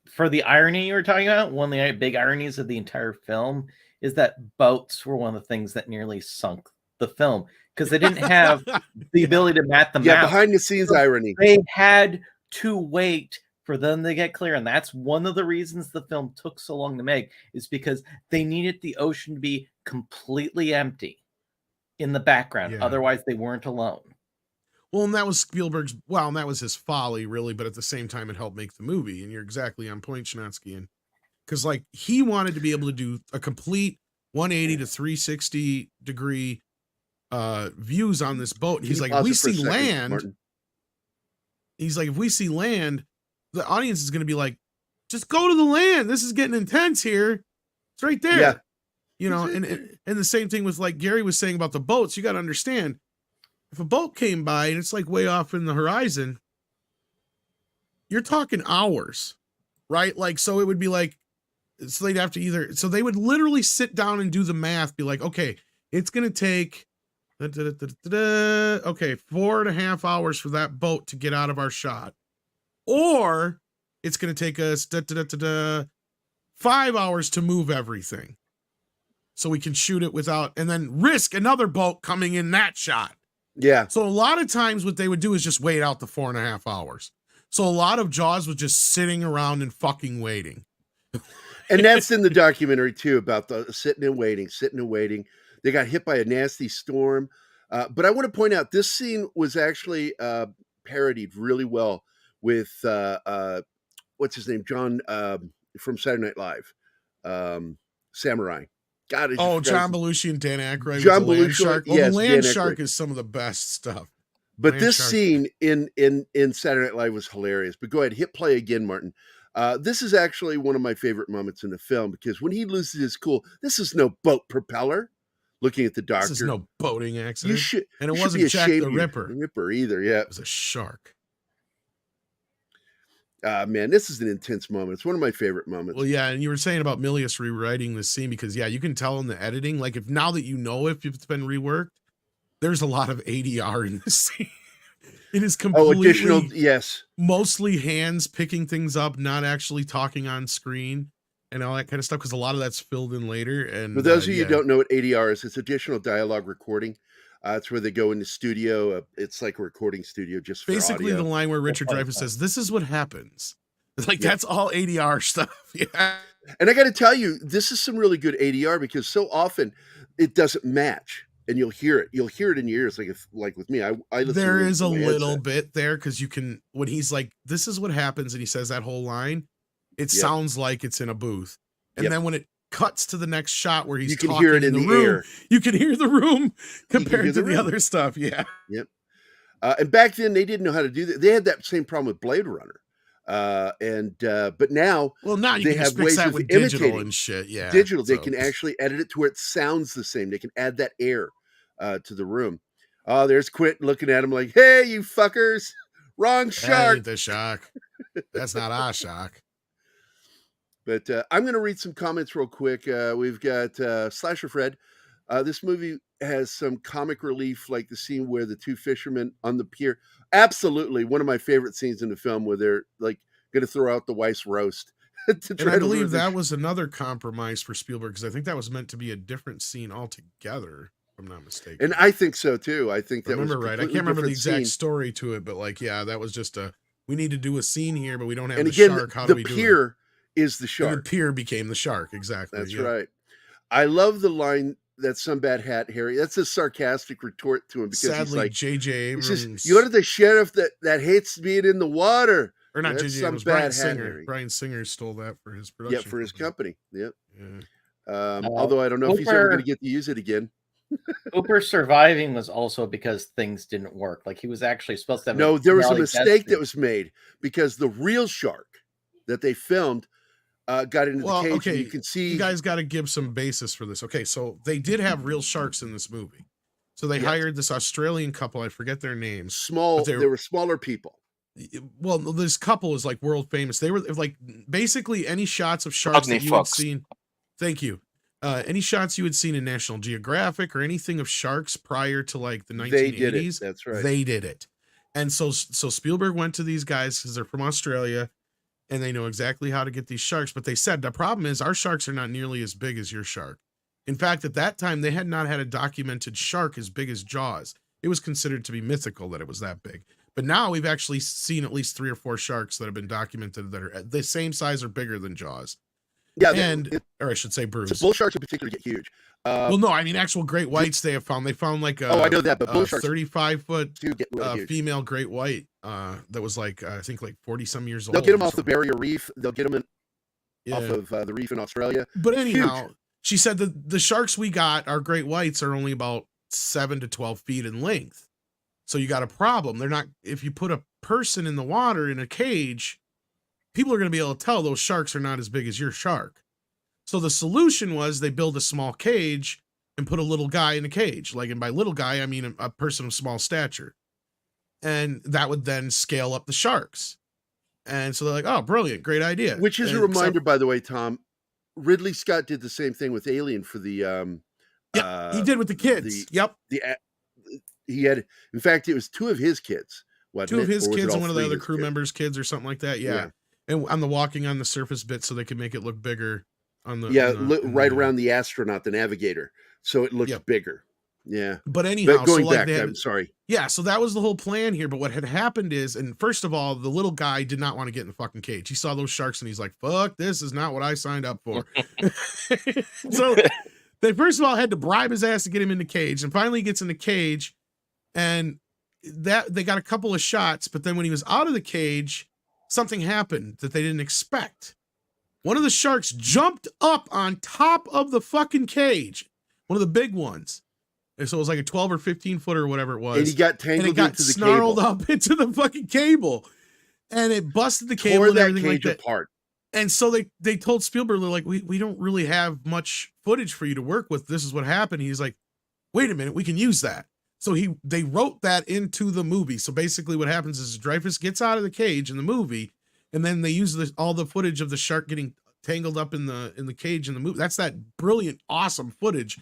for the irony you were talking about, one of the big ironies of the entire film is that boats were one of the things that nearly sunk the film because they didn't have the ability to map them out. Behind the scenes irony. They had to wait for them to get clear, and that's one of the reasons the film took so long to make, is because they needed the ocean to be completely empty in the background. Yeah. Otherwise, they weren't alone. Well, and that was Spielberg's, and that was his folly, really, but at the same time, it helped make the movie, and you're exactly on point, Schnatsky. Because, like, he wanted to be able to do a complete 180 to 360 degree views on this boat. And he's like, if we see land, if we see land, the audience is going to be like, just go to the land. This is getting intense here. It's right there. Yeah. You know, and the same thing with, like Gerry was saying about the boats. You got to understand, if a boat came by and it's like way off in the horizon, you're talking hours, right? Like, so it would be like, so they'd have to they would literally sit down and do the math, be like, okay, it's going to take, okay, 4.5 hours for that boat to get out of our shot. Or it's going to take us 5 hours to move everything. So we can shoot it without, and then risk another boat coming in that shot. Yeah. So a lot of times what they would do is just wait out the 4.5 hours. So a lot of Jaws was just sitting around and fucking waiting. And that's in the documentary too, about the sitting and waiting. They got hit by a nasty storm. But I want to point out, this scene was actually parodied really well with, what's his name? John from Saturday Night Live. Samurai. God, John Belushi and Dan Aykroyd. John with the land Belushi, shark. yes, The land Dan shark Aykroyd. is some of the best stuff. But Land this shark. scene in Saturday Night Live was hilarious. But go ahead, hit play again, Martin. This is actually one of my favorite moments in the film, because when he loses his cool, this is no boat propeller. Looking at the doctor, This is no boating accident. And it you wasn't should be Jack ashamed the of your Ripper. Ripper either. Yeah, It was a shark. Man, this is an intense moment. It's one of my favorite moments. Well, yeah, and you were saying about Milius rewriting this scene because, yeah, you can tell in the editing, like, if now that you know if it's been reworked, there's a lot of ADR in this scene. It is completely additional, yes, mostly hands picking things up, not actually talking on screen and all that kind of stuff, because a lot of that's filled in later. And for those of you who don't know what ADR is, it's additional dialogue recording. It's where they go in the studio. It's like a recording studio just for basically audio. the line where Richard Dreyfuss says, "This is what happens." Like, that's all ADR stuff. Yeah. And I got to tell you, this is some really good ADR, because so often it doesn't match, and you'll hear it. You'll hear it in your ears, like with me. I listen. There is a my little headset. bit there, because you can, when he's like, "This is what happens," and he says that whole line, it sounds like it's in a booth. And then when it cuts to the next shot where he's you can talking hear it in the room, air. you can hear the room compared hear to the the room. other stuff. Yeah. Yep. And back then they didn't know how to do that. They had that same problem with Blade Runner. But now, Well, now you they can just have fix ways that of with digital imitating. and shit. Yeah. Digital, they so- can actually edit it to where it sounds the same. They can add that air to the room. Oh, there's Quint looking at him like, "Hey, you fuckers, wrong That shark." ain't the shark. That's not our shark. But I'm going to read some comments real quick. We've got Slasher Fred. This movie has some comic relief, like the scene where the two fishermen on the pier. Absolutely, one of my favorite scenes in the film, where they're like going to throw out the Weiss roast. And I believe that was another compromise for Spielberg, because I think that was meant to be a different scene altogether, if I'm not mistaken. And I think so too. I think that was remember right. I completely can't remember the different exact scene. story to it, but like, yeah, that was just we need to do a scene here, but we don't have And the again, shark. How the do we do it? pier is the And shark. the pier became the shark. Exactly. That's yeah. right. I love the line, "That's some bad hat, Harry." That's a sarcastic retort to him, because Sadly, he's like, J.J. he Abrams, says, "You're the sheriff that hates being in the water." or not That's J.J. some Abrams, bad Brian hat, Singer. Harry. Brian Singer stole that for his production. Yeah, for his company. Yep. Yeah. Although I don't know if he's ever Hooper- going to get to use it again. Cooper surviving was also because things didn't work. Like, he was actually supposed to have No, there was a gnarly mistake test that was made, because the real shark that they filmed got into the cage. Okay, And you can see. you guys got to give some basis for this. Okay, so they did have real sharks in this movie. So they Yes. hired this Australian couple. I forget their names. small. but They were smaller people. Well, this couple is like world famous. They were like, basically any shots of sharks Rodney that you had Fox. seen. Thank you. Any shots you had seen in National Geographic or anything of sharks prior to like the 1980s. They did it. That's right. They did it. And so Spielberg went to these guys because they're from Australia and they know exactly how to get these sharks. But they said the problem is our sharks are not nearly as big as your shark. In fact, at that time, they had not had a documented shark as big as Jaws. It was considered to be mythical that it was that big. But now we've actually seen at least 3 or 4 sharks that have been documented that are the same size or bigger than Jaws. Yeah, or I should say Bruce. Bull sharks in particular get huge. Well, no, I mean actual great whites they have found. They found like a I know that, but bull sharks 35-foot do get really huge. female great white that was like I think like 40 some years old. They'll get them off the barrier reef. They'll get them off Yeah. of the reef in Australia. But anyhow, she said that the sharks we got, our great whites, are only about 7 to 12 feet in length. So you got a problem. They're not, if you put a person in the water in a cage, people are going to be able to tell those sharks are not as big as your shark. So the solution was they build a small cage and put a little guy in a cage. Like, and by little guy, I mean a person of small stature. And that would then scale up the sharks. And so they're like, oh, brilliant. Great idea. Which is and a reminder, by the way, Tom, Ridley Scott did the same thing with Alien for the he did with the kids. He had, in fact, it was 2 of his kids. Two of his kids and one of the other crew members' kids or something like that. Yeah. And on the walking on the surface bit so they could make it look bigger on the right around the astronaut, the navigator. So it looked bigger. Yeah. But anyhow, but going back, I'm sorry. Yeah, so that was the whole plan here. But what had happened is, and first of all, the little guy did not want to get in the fucking cage. He saw those sharks and he's like, fuck, this is not what I signed up for. So they first of all had to bribe his ass to get him in the cage. And finally he gets in the cage and that they got a couple of shots. But then when he was out of the cage, something happened that they didn't expect. One of the sharks jumped up on top of the fucking cage. One of the big ones. And so it was like a 12 or 15 footer or whatever it was. And he got tangled into the snarled cable. up into the fucking cable. And it busted the cable and everything like that. Apart. And so they told Spielberg, they're like, we don't really have much footage for you to work with. This is what happened. He's like, wait a minute, we can use that. So they wrote that into the movie. So basically what happens is Dreyfus gets out of the cage in the movie, and then they use all the footage of the shark getting tangled up in the cage in the movie. That's that brilliant, awesome footage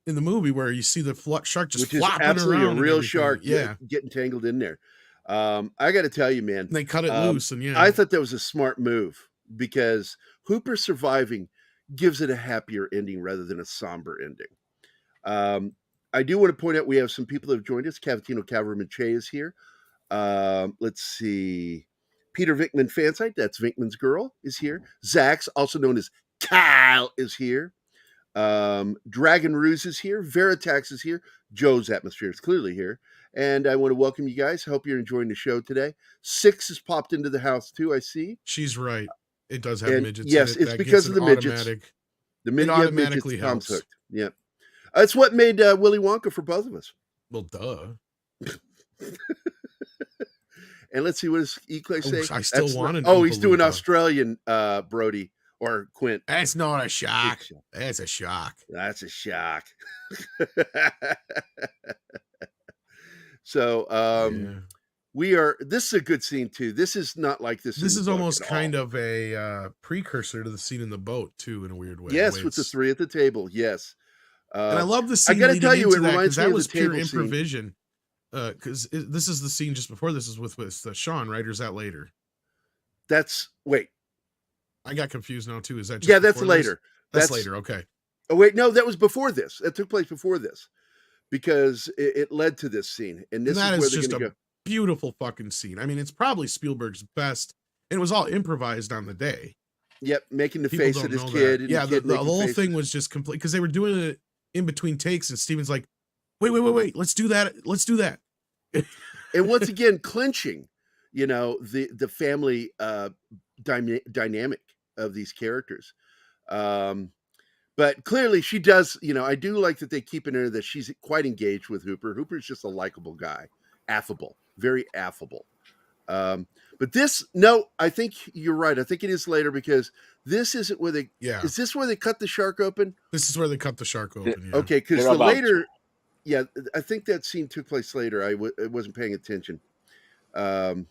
in the movie where you see the shark just flopping around. Which is absolutely a real shark getting tangled in there. I got to tell you, man. They cut it loose. And I thought that was a smart move because Hooper surviving gives it a happier ending rather than a somber ending. I do want to point out we have some people that have joined us. Cavatino Cavalryman Che is here. Let's see. Peter Vinkman Fansite, that's Vinkman's girl, is here. Zax, also known as Kyle, is here. Dragon Ruse is here. Veritax is here. Joe's Atmosphere is clearly here. And I want to welcome you guys. Hope you're enjoying the show today. 6 has popped into the house too, I see. She's right. It does have midgets. Yes, it's because of the midgets. The midget automatically helps. Tom's hooked. Yeah. That's what made Willy Wonka for both of us. Well, duh. And let's see, what does Eclay say? I still want to. Oh, he's doing Australian, Brody or Quint. That's not a shock. That's a shock. That's a shock. So, we are. This is a good scene too. This is not like this. This is almost kind of a precursor to the scene in the boat too, in a weird way. Yes, with the 3 at the table. Yes. And I love the scene. I got to tell you, it reminds me that of was the pure table improvisation. Because this is the scene just before this is with Sean, right? Or is that later? Wait. I got confused now too. Is that just that's later. That's later. Okay. Oh wait, no, that was before this. That took place before this, because it led to this scene, and this and that is where is they're just going to go. Beautiful fucking scene. I mean, it's probably Spielberg's best, and it was all improvised on the day. Yep, making the People face don't of his know kid. that. Yeah, the whole thing was just complete because they were doing it in between takes, and Steven's like, wait, let's do that. And once again, clinching, the family dynamic of these characters. But clearly she does, I do like that they keep in her that she's quite engaged with Hooper. Hooper's just a likable guy, affable, very affable. But I think you're right. I think it is later because this isn't where is this where they cut the shark open? This is where they cut the shark open. Yeah. Okay. Cause the later, I think that scene took place later. I wasn't paying attention. But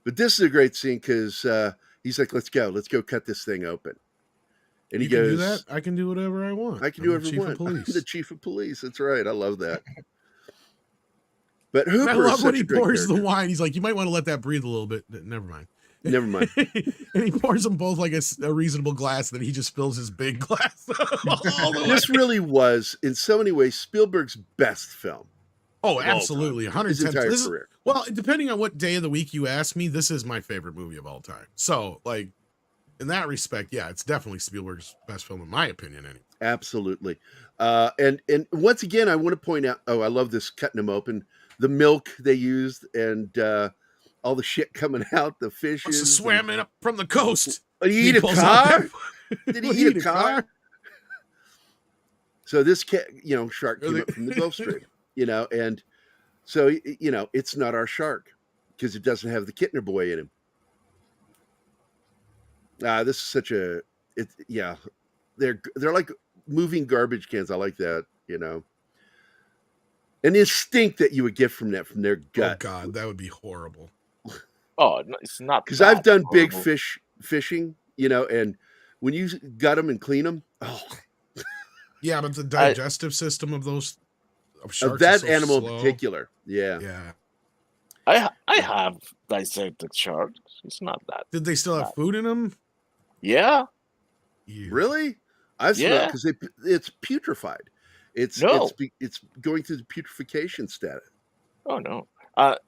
this is a great scene because he's like, let's go cut this thing open. And he goes, do that? I can do whatever I want. I can do whatever I want. I'm the chief of police. That's right. I love that. But And I Hooper is love when such he a great pours the character. wine. He's like, you might want to let that breathe a little bit. Never mind. Never mind. And he pours them both like a reasonable glass, and then he just fills his big glass all the way. This really was, in so many ways, Spielberg's best film. Oh, of all absolutely. time. His 110. entire This is, career. well, depending on what day of the week you ask me, this is my favorite movie of all time. So, like, in that respect, yeah, it's definitely Spielberg's best film, in my opinion, anyway. Absolutely. And once again, I want to point out, I love this cutting them open. The milk they used and all the shit coming out, the fishes. Just swam in up from the coast. Did he eat a pulls out car? that- Did he eat a car? So this shark came up from the Gulf Stream, and so, it's not our shark because it doesn't have the Kittner boy in him. This is such they're like moving garbage cans. I like that, And the stink that you would get from their gut. Oh, God, that would be horrible. Oh, no, it's not. Because I've done big horrible. fishing, and when you gut them and clean them, Yeah, but the digestive system of those sharks that is so animal slow. in particular, yeah. I have dissected sharks. It's not that. Did they still have food in them? Yeah. Really? I've smelled because it's putrefied. It's going through the putrefaction status. Oh no.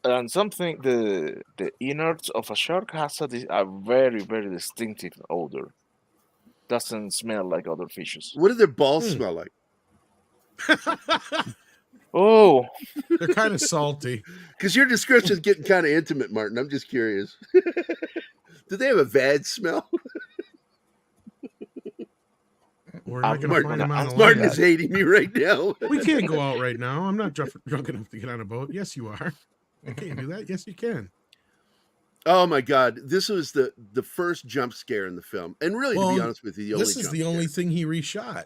And something the innards of a shark has a very, very distinctive odor. Doesn't smell like other fishes. What do their balls smell like? Oh, They're kind of salty. Because your description is getting kind of intimate, Martin. I'm just curious. Do they have a bad smell? We're not going to find them out. Martin is hating me right now. We can't go out right now. I'm not drunk enough to get on a boat. Yes, you are. I can't do that. Yes, you can. Oh my God! This was the first jump scare in the film, and really, to be honest with you, this is the only thing he reshot.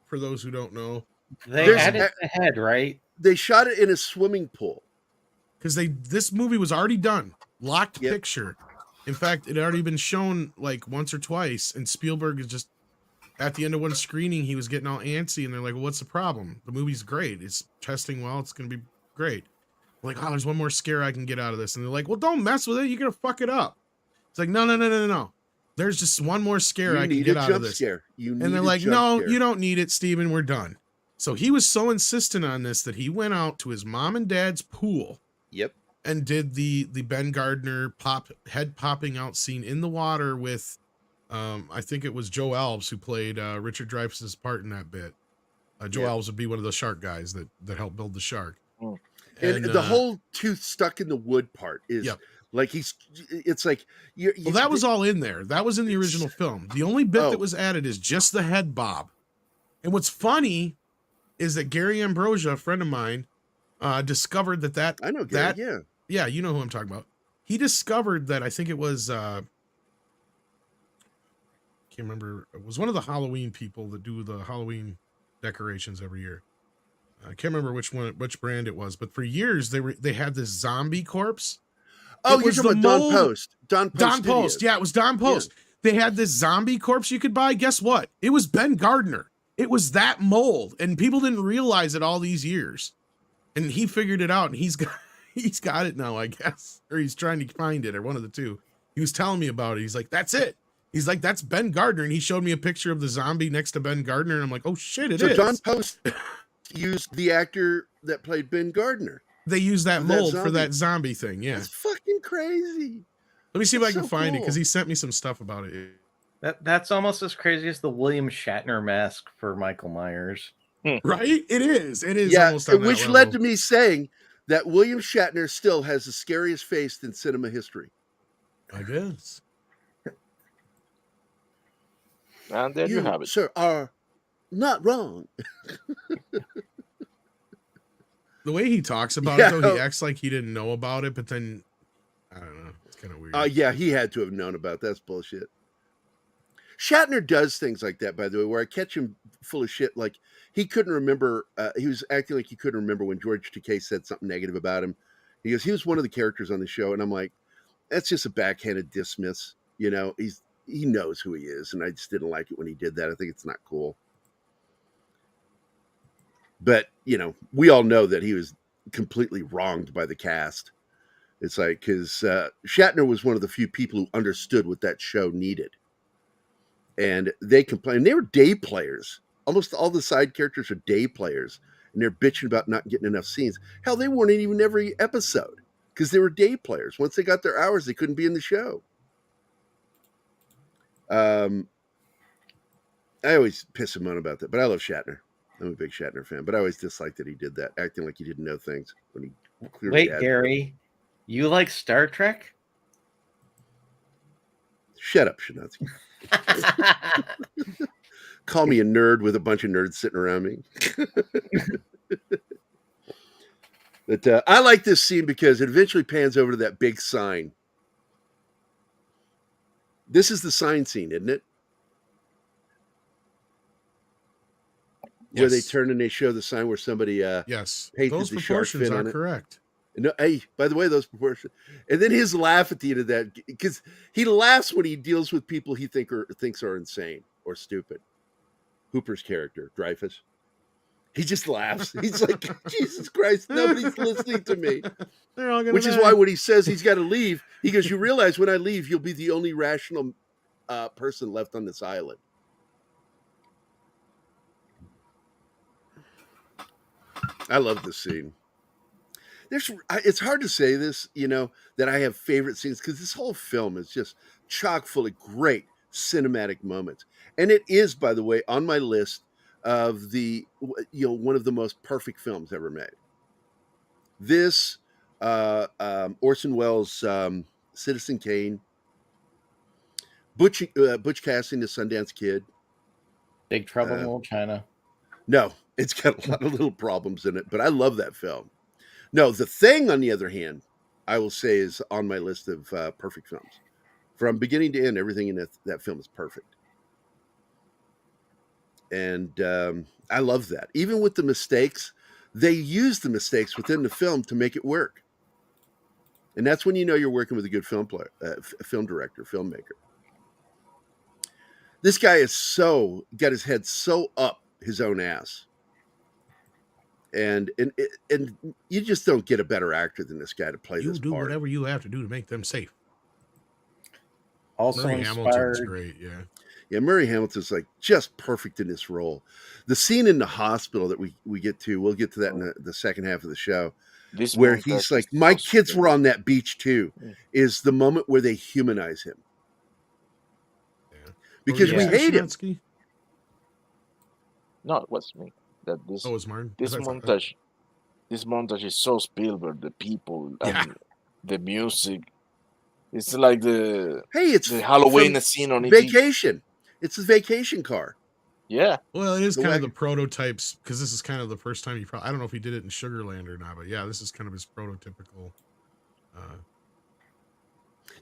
For those who don't know, they added the head, right? They shot it in a swimming pool because this movie was already done, locked picture. In fact, it had already been shown like once or twice, and Spielberg is just at the end of one screening, he was getting all antsy, and they're like, "Well, what's the problem? The movie's great. It's testing well. It's going to be great." I'm like, "Oh, there's one more scare I can get out of this," and they're like, "Well, don't mess with it. You're gonna fuck it up." It's like, no. There's just one more scare I can get out of this. Scare. And they're like, "No, you don't need it, Steven. We're done." So he was so insistent on this that he went out to his mom and dad's pool. Yep. And did the Ben Gardner head popping out scene in the water with, I think it was Joe Alves who played Richard Dreyfuss's part in that bit. Joe Alves would be one of the shark guys that helped build the shark. Mm. And the whole tooth stuck in the wood part is like it's like well, that was all in there. That was in the original film. The only bit that was added is just the head bob. And what's funny is that Gary Ambrosia, a friend of mine, discovered that I know Gary, yeah, you know who I'm talking about. He discovered that I think it was can't remember. It was one of the Halloween people that do the Halloween decorations every year. I can't remember which brand it was, but for years they had this zombie corpse. Oh, you're talking about Don Post. Don Post. Yeah, it was Don Post. Yeah. They had this zombie corpse you could buy. Guess what? It was Ben Gardner. It was that mold, and people didn't realize it all these years. And he figured it out, and he's got it now, I guess, or he's trying to find it, or one of the two. He was telling me about it. He's like, "That's it." He's like, "That's Ben Gardner," and he showed me a picture of the zombie next to Ben Gardner, and I'm like, "Oh shit, it is." So Don Post used the actor that played Ben Gardner. They used that mold for that zombie thing. Yeah, it's fucking crazy. Let me see if I can find it because he sent me some stuff about it. That's almost as crazy as the William Shatner mask for Michael Myers. Right? It is. It is. Yeah, almost on that which level. led to me saying that William Shatner still has the scariest face in cinema history. I guess. And there you have it. Sir, are not wrong. The way he talks about it, though, he acts like he didn't know about it, but then I don't know. It's kind of weird. Yeah, he had to have known about it. That's bullshit. Shatner does things like that, by the way, where I catch him full of shit. Like he couldn't remember. He was acting like he couldn't remember when George Takei said something negative about him. He goes, he was one of the characters on the show, and I'm like, that's just a backhanded dismiss. You know, he knows who he is, and I just didn't like it when he did that. I think it's not cool. But, you know, we all know that he was completely wronged by the cast. It's like, because Shatner was one of the few people who understood what that show needed. And they complained. They were day players. Almost all the side characters are day players. And they're bitching about not getting enough scenes. Hell, they weren't even every episode because they were day players. Once they got their hours, they couldn't be in the show. I always piss him on about that, but I love Shatner. I'm a big Shatner fan, but I always disliked that he did that, acting like he didn't know things when he clearly Wait, had. Gerry, you like Star Trek? Shut up, Shanatsky. Call me a nerd with a bunch of nerds sitting around me. But I like this scene because it eventually pans over to that big sign. This is the sign scene, isn't it? Where they turn and they show the sign where somebody yes, painted those the shark proportions fin are on it. correct. No, hey, by the way, those proportions. And then his laugh at the end of that, because he laughs when he deals with people he thinks are insane or stupid. Hooper's character, Dreyfus. He just laughs. He's like, Jesus Christ, nobody's listening to me. They're all gonna Which is die. why when he says he's got to leave, he goes, you realize when I leave, you'll be the only rational person left on this island. I love this scene. It's hard to say this, that I have favorite scenes because this whole film is just chock full of great cinematic moments. And it is, by the way, on my list of one of the most perfect films ever made. This, Orson Welles' Citizen Kane, Butch Cassidy, the Sundance Kid. Big Trouble in Little China. No, it's got a lot of little problems in it, but I love that film. No, The Thing, on the other hand, I will say is on my list of perfect films. From beginning to end, everything in that film is perfect. And I love that. Even with the mistakes, they use the mistakes within the film to make it work. And that's when you know you're working with a good film director, filmmaker. This guy is got his head so up his own ass. And you just don't get a better actor than this guy to play this do part. whatever you have to do to make them safe. Also Murray inspired. Hamilton's great, yeah. Yeah, Murray Hamilton's like just perfect in this role. The scene in the hospital that we get to, we'll get to that in the second half of the show, where he's like, my kids were on that beach too, is the moment where they humanize him. Yeah. Because we hate him. No, it was me. That this Oh, it's Martin. this montage is so Spielberg. The people and the music. It's like the Halloween scene on Vacation. It's a vacation car. Yeah. Well, it is kind of the prototypes because this is kind of the first time I don't know if he did it in Sugarland or not, but yeah, this is kind of his prototypical.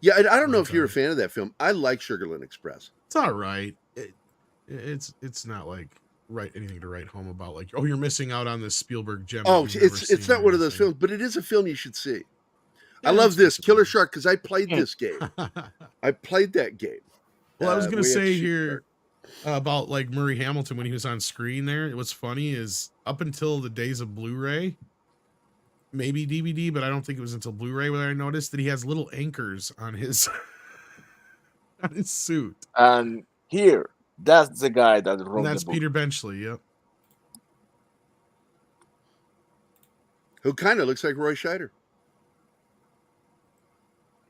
Yeah, I don't know if you're a fan of that film. I like Sugarland Express. It's all right. It's not like anything to write home about. Like, oh, you're missing out on this Spielberg gem. Oh, it's not one of those films, but it is a film you should see. Yeah, I love this Killer Shark because I played this game. I played that game. Well, I was gonna say here about like Murray Hamilton when he was on screen there. What's funny is up until the days of Blu-ray, maybe DVD, but I don't think it was until Blu-ray where I noticed that he has little anchors on his on his suit. And here, that's the guy that wrote and that's the book. Peter Benchley. Yep. Who kind of looks like Roy Scheider.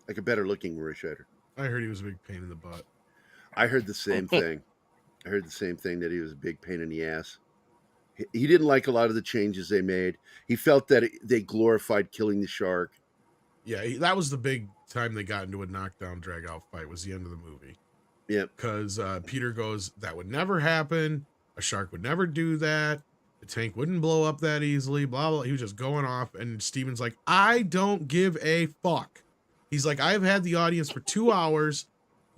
Like a better looking Roy Scheider. I heard he was a big pain in the butt. I heard the same thing. I heard the same thing, that he was a big pain in the ass. He didn't like a lot of the changes they made. He felt that they glorified killing the shark. Yeah, that was the big time they got into a knockdown, drag out fight was the end of the movie. Yeah. Because Peter goes, that would never happen. A shark would never do that. The tank wouldn't blow up that easily, blah, blah. He was just going off. And Steven's like, I don't give a fuck. He's like, I've had the audience for 2 hours.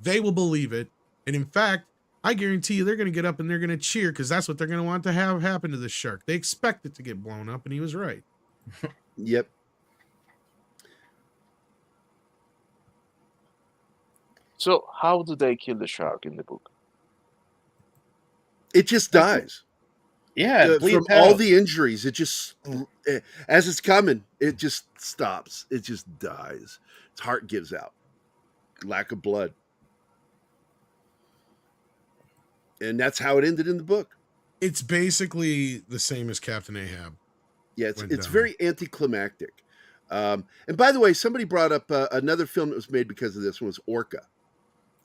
They will believe it. And in fact, I guarantee you they're going to get up and they're going to cheer because that's what they're going to want to have happen to this shark. They expect it to get blown up, and he was right. Yep. So how do they kill the shark in the book? It just dies. Yeah, it from bleeds all out. the injuries. It just, as it's coming, it just stops. It just dies. Its heart gives out. Lack of blood. And that's how it ended in the book. It's basically the same as Captain Ahab. Yeah, it's Went down. very anticlimactic. And by the way, somebody brought up another film that was made because of this one was Orca.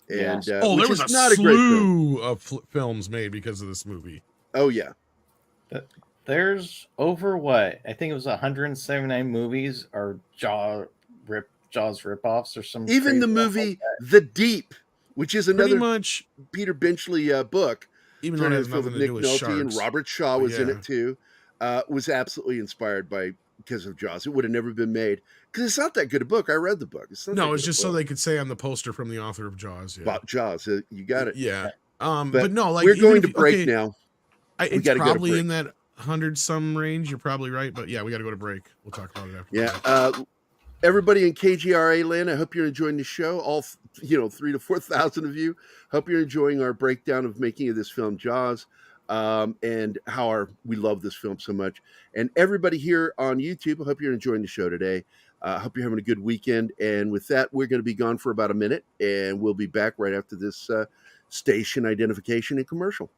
And Yes. Oh, which there was is a not a great film. slew of films made because of this movie. Oh yeah, There's over what? I think it was 179 movies or Jaws ripoffs or some. even crazy the stuff movie like that. The Deep, which is Pretty another much, Peter Benchley book, even though it has filled nothing with to Nick do with Nolte and sharks. Robert Shaw But was in yeah. it too. Was absolutely inspired because of Jaws. It would have never been made because it's not that good a book. I read the book. It's not No, it's just so they could say on the poster from the author of Jaws. Yeah. about Jaws. You got it. Yeah. But But no, like we're even going if to you- break okay, now. It's gotta go to probably break. in that 100-some range. You're probably right, but yeah, we got to go to break. We'll talk about it after. Yeah. Everybody in KGRA land, I hope you're enjoying the show. All 3,000 to 4,000 of you. Hope you're enjoying our breakdown of making of this film Jaws, and how we love this film so much. And everybody here on YouTube, I hope you're enjoying the show today. I hope you're having a good weekend. And with that, we're going to be gone for about a minute, and we'll be back right after this station identification and commercial.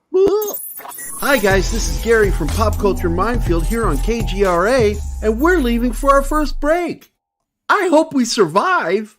Hi guys, this is Gerry from Pop Culture Minefield here on KGRA, and we're leaving for our first break. I hope we survive.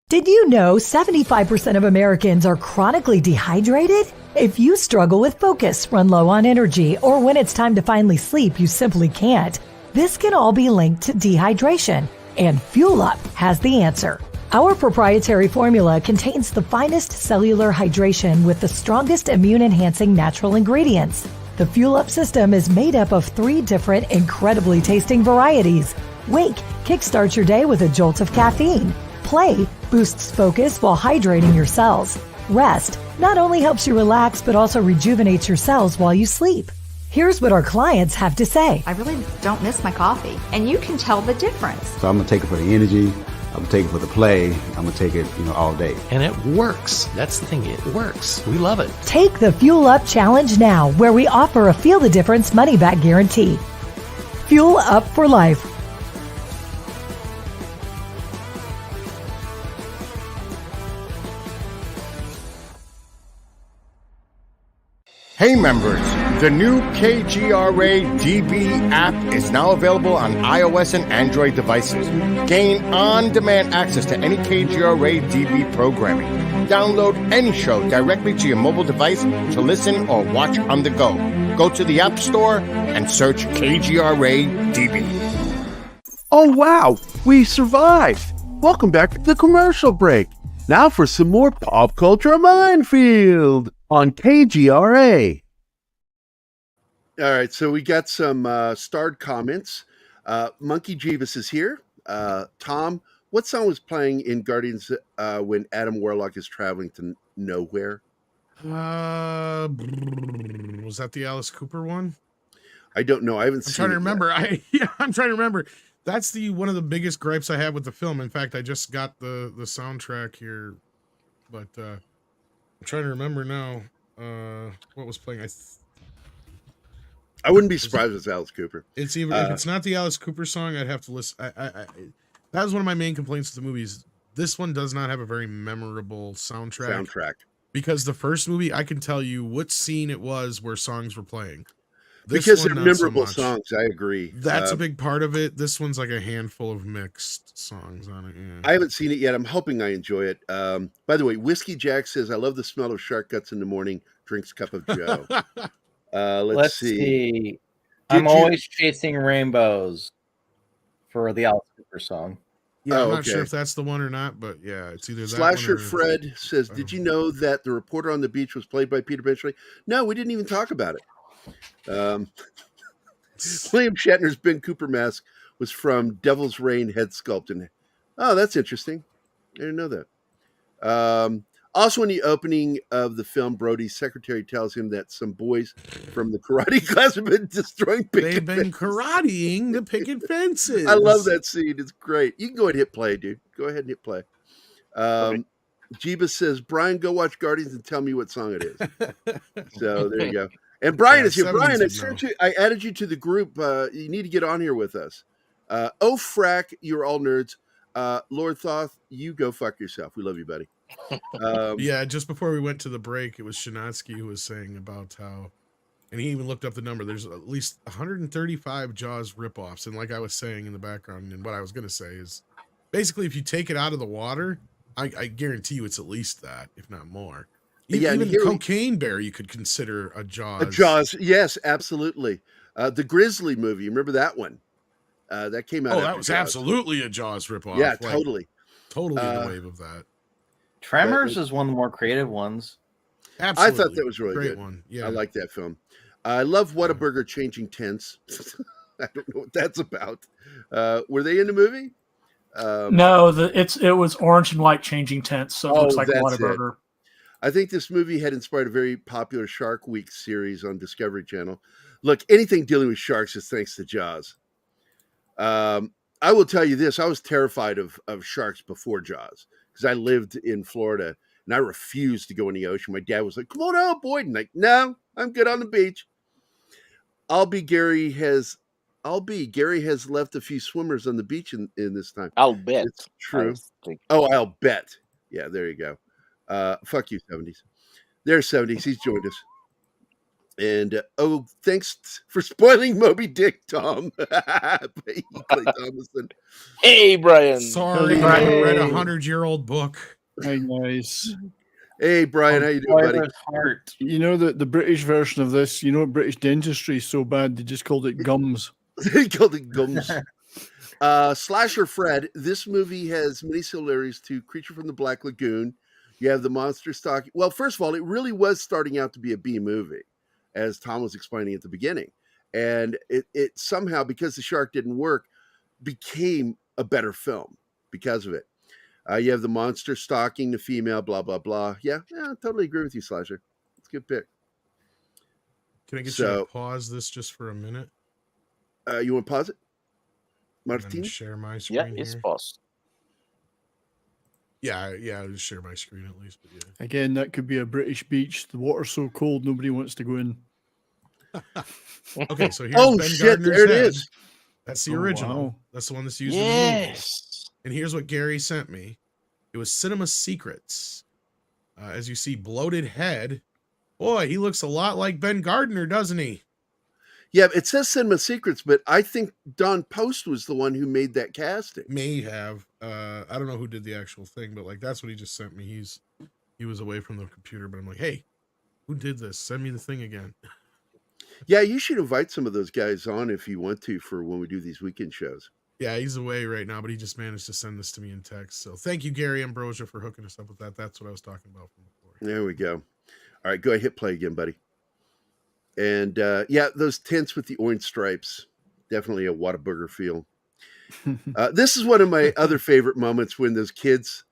Did you know 75% of Americans are chronically dehydrated? If you struggle with focus, run low on energy, or when it's time to finally sleep, you simply can't, this can all be linked to dehydration, and Fuel Up has the answer. Our proprietary formula contains the finest cellular hydration with the strongest immune-enhancing natural ingredients. The Fuel Up system is made up of 3 different incredibly tasting varieties. Wake kickstarts your day with a jolt of caffeine. Play boosts focus while hydrating your cells. Rest not only helps you relax, but also rejuvenates your cells while you sleep. Here's what our clients have to say. I really don't miss my coffee, and you can tell the difference. So I'm gonna take it for the energy. I'm gonna take it for the play. I'm gonna take it, all day. And it works. That's the thing. It works. We love it. Take the Fuel Up Challenge now, where we offer a feel the difference money back guarantee. Fuel Up for life. Hey members, the new KGRA DB app is now available on iOS and Android devices. Gain on-demand access to any KGRA DB programming. Download any show directly to your mobile device to listen or watch on the go. Go to the App Store and search KGRA DB. Oh, wow. We survived. Welcome back to the commercial break. Now for some more Pop Culture Minefield on KGRA. All right, so we got some starred comments. Monkey Jeebus is here. Tom, what song was playing in Guardians when Adam Warlock is traveling to nowhere? Was that the Alice Cooper one? I don't know. I haven't I'm seen trying to it remember. I'm trying to remember. That's one of the biggest gripes I have with the film. In fact, I just got the soundtrack here, but I'm trying to remember now what was playing. I wouldn't be surprised if it's Alice Cooper. It's even if it's not the Alice Cooper song, I'd have to listen. That was one of my main complaints with the movies. This one does not have a very memorable soundtrack. Because the first movie, I can tell you what scene it was where songs were playing. Because they're memorable songs, I agree. That's a big part of it. This one's like a handful of mixed songs on it. Yeah. I haven't seen it yet. I'm hoping I enjoy it. By the way, Whiskey Jack says, I love the smell of shark guts in the morning, drinks cup of Joe. Let's see. I'm always chasing rainbows for the Alice Cooper song. Yeah, I'm not sure if that's the one or not, but yeah, it's either that Slasher one or... Fred says, did you know that the reporter on the beach was played by Peter Benchley? No, we didn't even talk about it. William Shatner's Ben Cooper mask was from Devil's Reign head sculpting. Oh, that's interesting. I didn't know that. Also, in the opening of the film, Brody's secretary tells him that some boys from the karate class have been destroying picket They've been karateing the picket fences. I love that scene. It's great. You can go ahead and hit play, dude. Go ahead and hit play. Jeebus says, Brian, go watch Guardians and tell me what song it is. So there you go. And Brian Yeah, is here. 70s Brian, would know. I added you to the group. You need to get on here with us. Oh, frack, you're all nerds. Lord Thoth, you go fuck yourself. We love you, buddy. Yeah, just before we went to the break, it was Shanatsky who was saying about how, and he even looked up the number. There's at least 135 Jaws ripoffs, and like I was saying in the background, and what I was going to say is, basically, if you take it out of the water, I guarantee you it's at least that, if not more. Even Cocaine Bear, you could consider a Jaws. A Jaws, yes, absolutely. The Grizzly movie, remember that one? That came out. Oh, that was Jaws. Absolutely a Jaws ripoff. Yeah, totally. Totally in the wave of that. Tremors is one of the more creative ones. Absolutely. I thought that was really great good. One. Yeah, I like that film. I love Whataburger changing tents. I don't know what that's about. Were they in the movie? No, it was orange and white changing tents, so it looks like Whataburger. I think this movie had inspired a very popular Shark Week series on Discovery Channel. Look, anything dealing with sharks is thanks to Jaws. I will tell you this: I was terrified of sharks before Jaws because I lived in Florida and I refused to go in the ocean. My dad was like, "Come on out, Boyd," and like, "No, I'm good on the beach." Gary has left a few swimmers on the beach in this time. I'll bet. It's true. I'll bet. Yeah, there you go. Fuck you, 70s. There's 70s. He's joined us. And thanks for spoiling Moby Dick, Tom. Clay Thomason. Hey, Brian. Sorry, I haven't read a 100-year-old book. Hey, guys. Hey, Brian, how you doing, buddy? Heart. You know the British version of this, British dentistry is so bad, they just called it gums. They called it gums. Slasher Fred, this movie has many similarities to Creature from the Black Lagoon. You have the monster stalking. Well, first of all, it really was starting out to be a B movie, as Tom was explaining at the beginning. And it somehow, because the shark didn't work, became a better film because of it. You have the monster stalking the female, blah, blah, blah. Yeah, I totally agree with you, Slasher. It's a good pick. Can I get you to pause this just for a minute? You want to pause it? Martin? Share my screen. Yeah, it's here. paused. Yeah, I'll just share my screen at least. But yeah. Again, that could be a British beach. The water's so cold, nobody wants to go in. Okay, so here's Ben shit, Gardner's there it head. is. That's the original. Wow. That's the one that's used in the movie. And here's what Gary sent me. It was Cinema Secrets. As you see, bloated head. Boy, he looks a lot like Ben Gardner, doesn't he? Yeah, it says Cinema Secrets, but I think Don Post was the one who made that casting. May have. I don't know who did the actual thing, but like that's what he just sent me. He was away from the computer, but I'm like, hey, who did this? Send me the thing again. Yeah, you should invite some of those guys on if you want to for when we do these weekend shows. Yeah, he's away right now, but he just managed to send this to me in text. So thank you, Gary Ambrosia, for hooking us up with that. That's what I was talking about from before. There we go. All right, go ahead, hit play again, buddy. And yeah, those tents with the orange stripes, definitely a Whataburger feel. This is one of my other favorite moments when those kids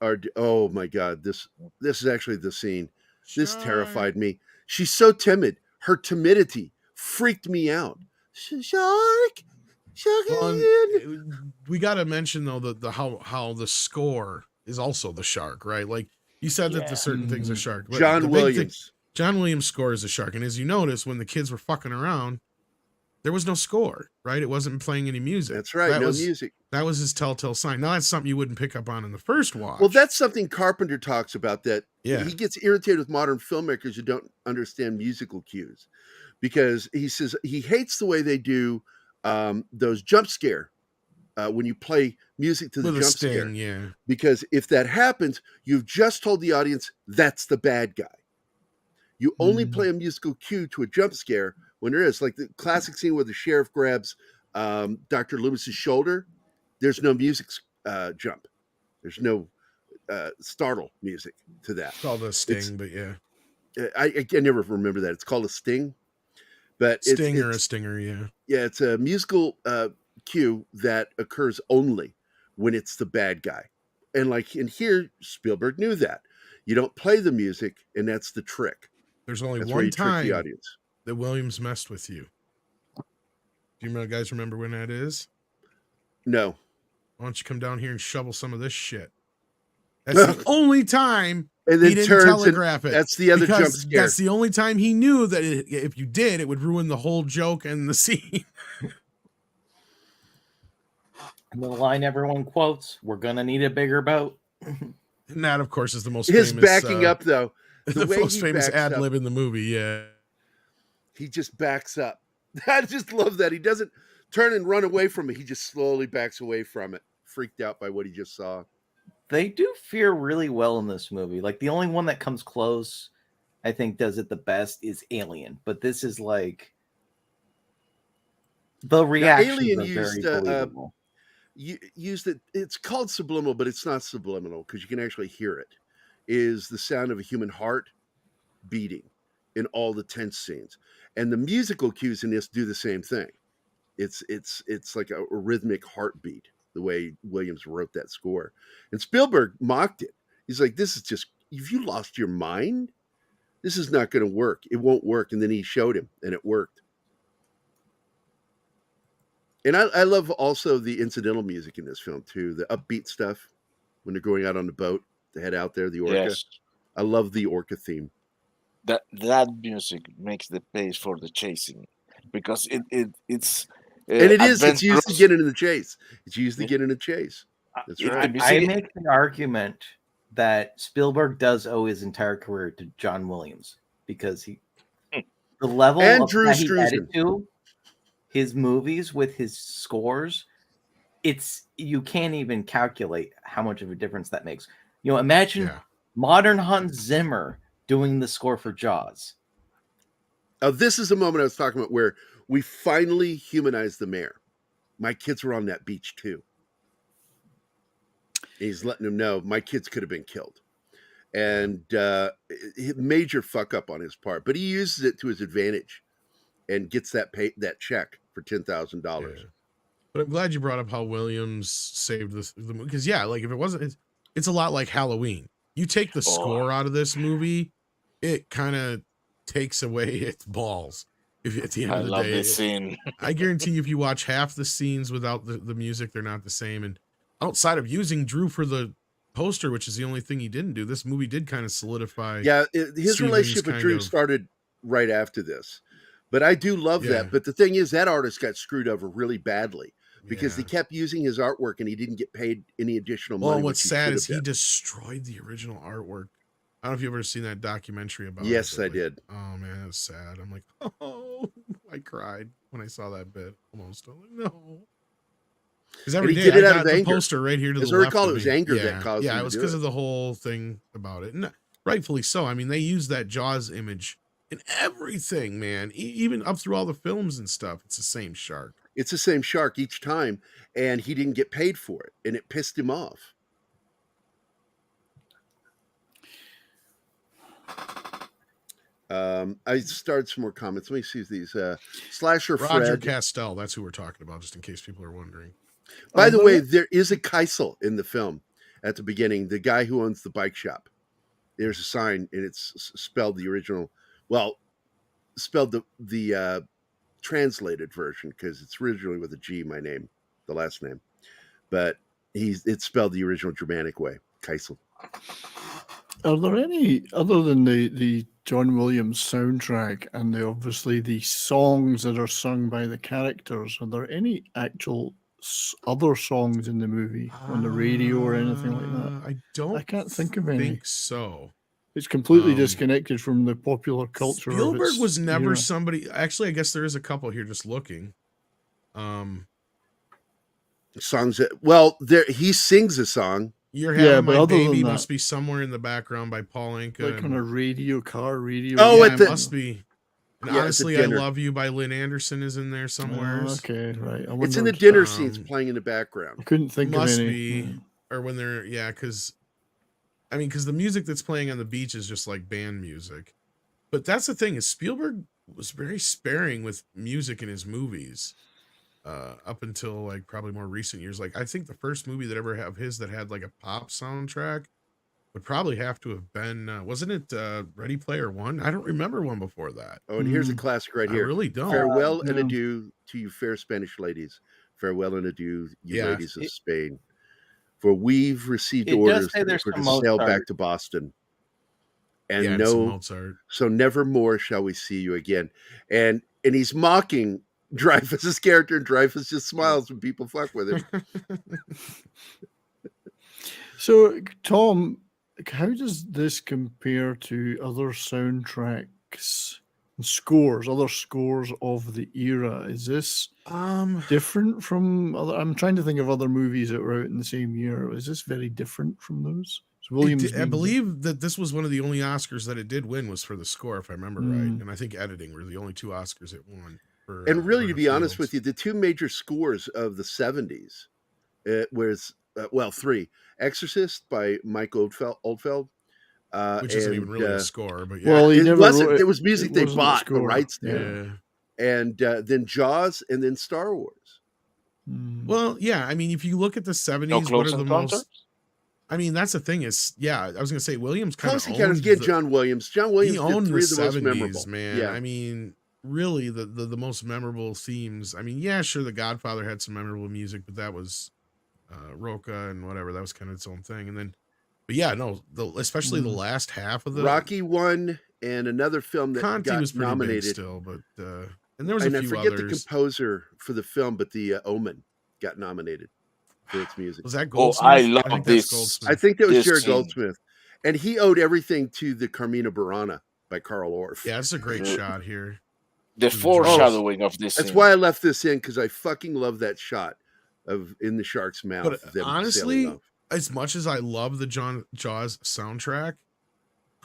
are. Oh my God, this is actually the scene. This terrified me. She's so timid. Her timidity freaked me out. Shark. Well, we got to mention though the how the score is also the shark, right? Like you said that the certain things are shark. But John Williams. John Williams' score is a shark, and as you notice, when the kids were fucking around, there was no score, right? It wasn't playing any music. That's right, no music. That was his telltale sign. Now that's something you wouldn't pick up on in the first watch. Well, that's something Carpenter talks about. That yeah. He gets irritated with modern filmmakers who don't understand musical cues, because he says he hates the way they do those jump scare when you play music to the with jump a sting, scare. Yeah. Because if that happens, you've just told the audience that's the bad guy. You only play a musical cue to a jump scare when there is, like the classic scene where the sheriff grabs Dr. Loomis's shoulder. There's no music jump. There's no startle music to that. It's called a sting, but yeah. I never remember that. It's called a sting. But sting or a stinger, yeah. Yeah, it's a musical cue that occurs only when it's the bad guy. And like in here, Spielberg knew that. You don't play the music, and that's the trick. There's only that's one time the audience. That Williams messed with you. Do you guys remember when that is? No. Why don't you come down here and shovel some of this shit? That's the only time And then he didn't turns telegraph and it. that's the other jump because scare. that's the only time he knew that if you did, it would ruin the whole joke and the scene. And the line everyone quotes, "We're gonna need a bigger boat." And that, of course, is the most His famous backing up though. the way most he famous backs ad up. lib in the movie. Yeah, He just backs up. I just love that. He doesn't turn and run away from it. He just slowly backs away from it, freaked out by what he just saw. They do fear really well in this movie. Like the only one that comes close, I think, does it the best is Alien. But this is like the reactions Alien are very used believable. used it. It's called subliminal, but it's not subliminal because you can actually hear it. Is the sound of a human heart beating in all the tense scenes, and the musical cues in this do the same thing. It's like a rhythmic heartbeat. The way Williams wrote that score, and Spielberg mocked it. He's like, "This is just, have you lost your mind? This is not going to work. It won't work." And then he showed him, and it worked. And I love also the incidental music in this film too, the upbeat stuff when they're going out on the boat to head out there. The orca. Yes. I love the orca theme. That music makes the pace for the chasing, because it's And it is. It's used to adventurous. get into the chase. It's used to get in a chase. That's right. I make the argument that Spielberg does owe his entire career to John Williams because the level And of Drew that he Struzan. added to his movies with his scores, you can't even calculate how much of a difference that makes. You know, imagine modern Hans Zimmer doing the score for Jaws. This is the moment I was talking about where we finally humanized the mayor. My kids were on that beach too. And he's letting them know my kids could have been killed. And major fuck up on his part, but he uses it to his advantage and gets that check for $10,000. but I'm glad you brought up how Williams saved the movie because like if it wasn't, it's a lot like Halloween. You take the score out of this movie, it kind of takes away its balls. If at the end of the day, this scene. I guarantee you, if you watch half the scenes without the music, they're not the same. And outside of using Drew for the poster, which is the only thing he didn't do, this movie did kind of solidify. Yeah, his Stevens' relationship with Drew started right after this. But I do love that. But the thing is, that artist got screwed over really badly because they kept using his artwork and he didn't get paid any additional money. Well, what's sad is he destroyed the original artwork. I don't know if you've ever seen that documentary about it. Yes, I did. Oh, man, it's sad. I'm like, oh, I cried when I saw that bit almost. I'm like, no. Because every day did it I out got of the anger. poster right here to As the I left recall, of it was me. anger that caused him it to was do because it. of the whole thing about it. And rightfully so. I mean, they use that Jaws image in everything, man. Even up through all the films and stuff. It's the same shark. It's the same shark each time, and he didn't get paid for it, and it pissed him off. I started some more comments. Let me see these. Slasher Roger Fred. Castell, that's who we're talking about, just in case people are wondering. By the way, there is a Keisel in the film at the beginning. The guy who owns the bike shop. There's a sign, and it's spelled the original. Well, spelled the translated version because it's originally with a G. My name, the last name, but it's spelled the original Germanic way. Keisel. Are there any, other than the John Williams soundtrack and obviously the songs that are sung by the characters, are there any actual other songs in the movie on the radio or anything like that? I can't think of any. Think so. It's completely disconnected from the popular culture. Spielberg was never somebody. Actually, I guess there is a couple here just looking. Songs that he sings a song. You're Having My Baby must be somewhere in the background by Paul Anka. Like on a car radio. Oh, it must be. And Yeah, Honestly, I Love You by Lynn Anderson is in there somewhere. Okay, right. It's in the dinner scenes playing in the background. I couldn't think of any. Must be. Or when they're, because the music that's playing on the beach is just like band music. But that's the thing, is Spielberg was very sparing with music in his movies. Up until like probably more recent years. Like I think the first movie that ever have his that had like a pop soundtrack would probably have to have been wasn't it Ready Player One? I don't remember one before that. Oh, and here's a classic right here. I really don't. Farewell and adieu to you fair Spanish ladies. Farewell and adieu, you ladies of Spain. For we've received orders for to sail back to Boston. And Yeah, some Mozart. so never more shall we see you again. And he's mocking Dreyfus's character, and Dreyfus just smiles when people fuck with him. So, Tom, how does this compare to other soundtracks and scores, other scores of the era? Is this different from other? I'm trying to think of other movies that were out in the same year. Is this very different from those? So Williams, I believe that this was one of the only Oscars that it did win was for the score, if I remember right. And I think editing were the only two Oscars it won. And really, to be honest with you, the two major scores of the 70s was, well, three. Exorcist by Mike Oldfield. Which isn't even really a score, but yeah. Well, it wasn't. It was music they bought the rights to. Yeah. And then Jaws, and then Star Wars. Well, yeah. I mean, if you look at the 70s, what are the most... I mean, that's the thing is, yeah, I was going to say Williams kind of owned... John Williams. John Williams owned did three the of the 70s, most memorable. Man. Yeah. I mean, really, the most memorable themes. I mean, yeah, sure, The Godfather had some memorable music, but that was Roca and whatever. That was kind of its own thing. And then, but yeah, no, especially the last half of the... Rocky won, and another film that Conti got was pretty nominated. big still, but... and there was a few I forget others. the composer for the film, but the Omen got nominated for its music. Was that Goldsmith? I love this. I think that was Jared Goldsmith. And he owed everything to the Carmina Burana by Carl Orff. Yeah, it's a great shot here. The foreshadowing of this. That's why I left this in, because I fucking love that shot of in the shark's mouth. But honestly, as much as I love the Jaws soundtrack,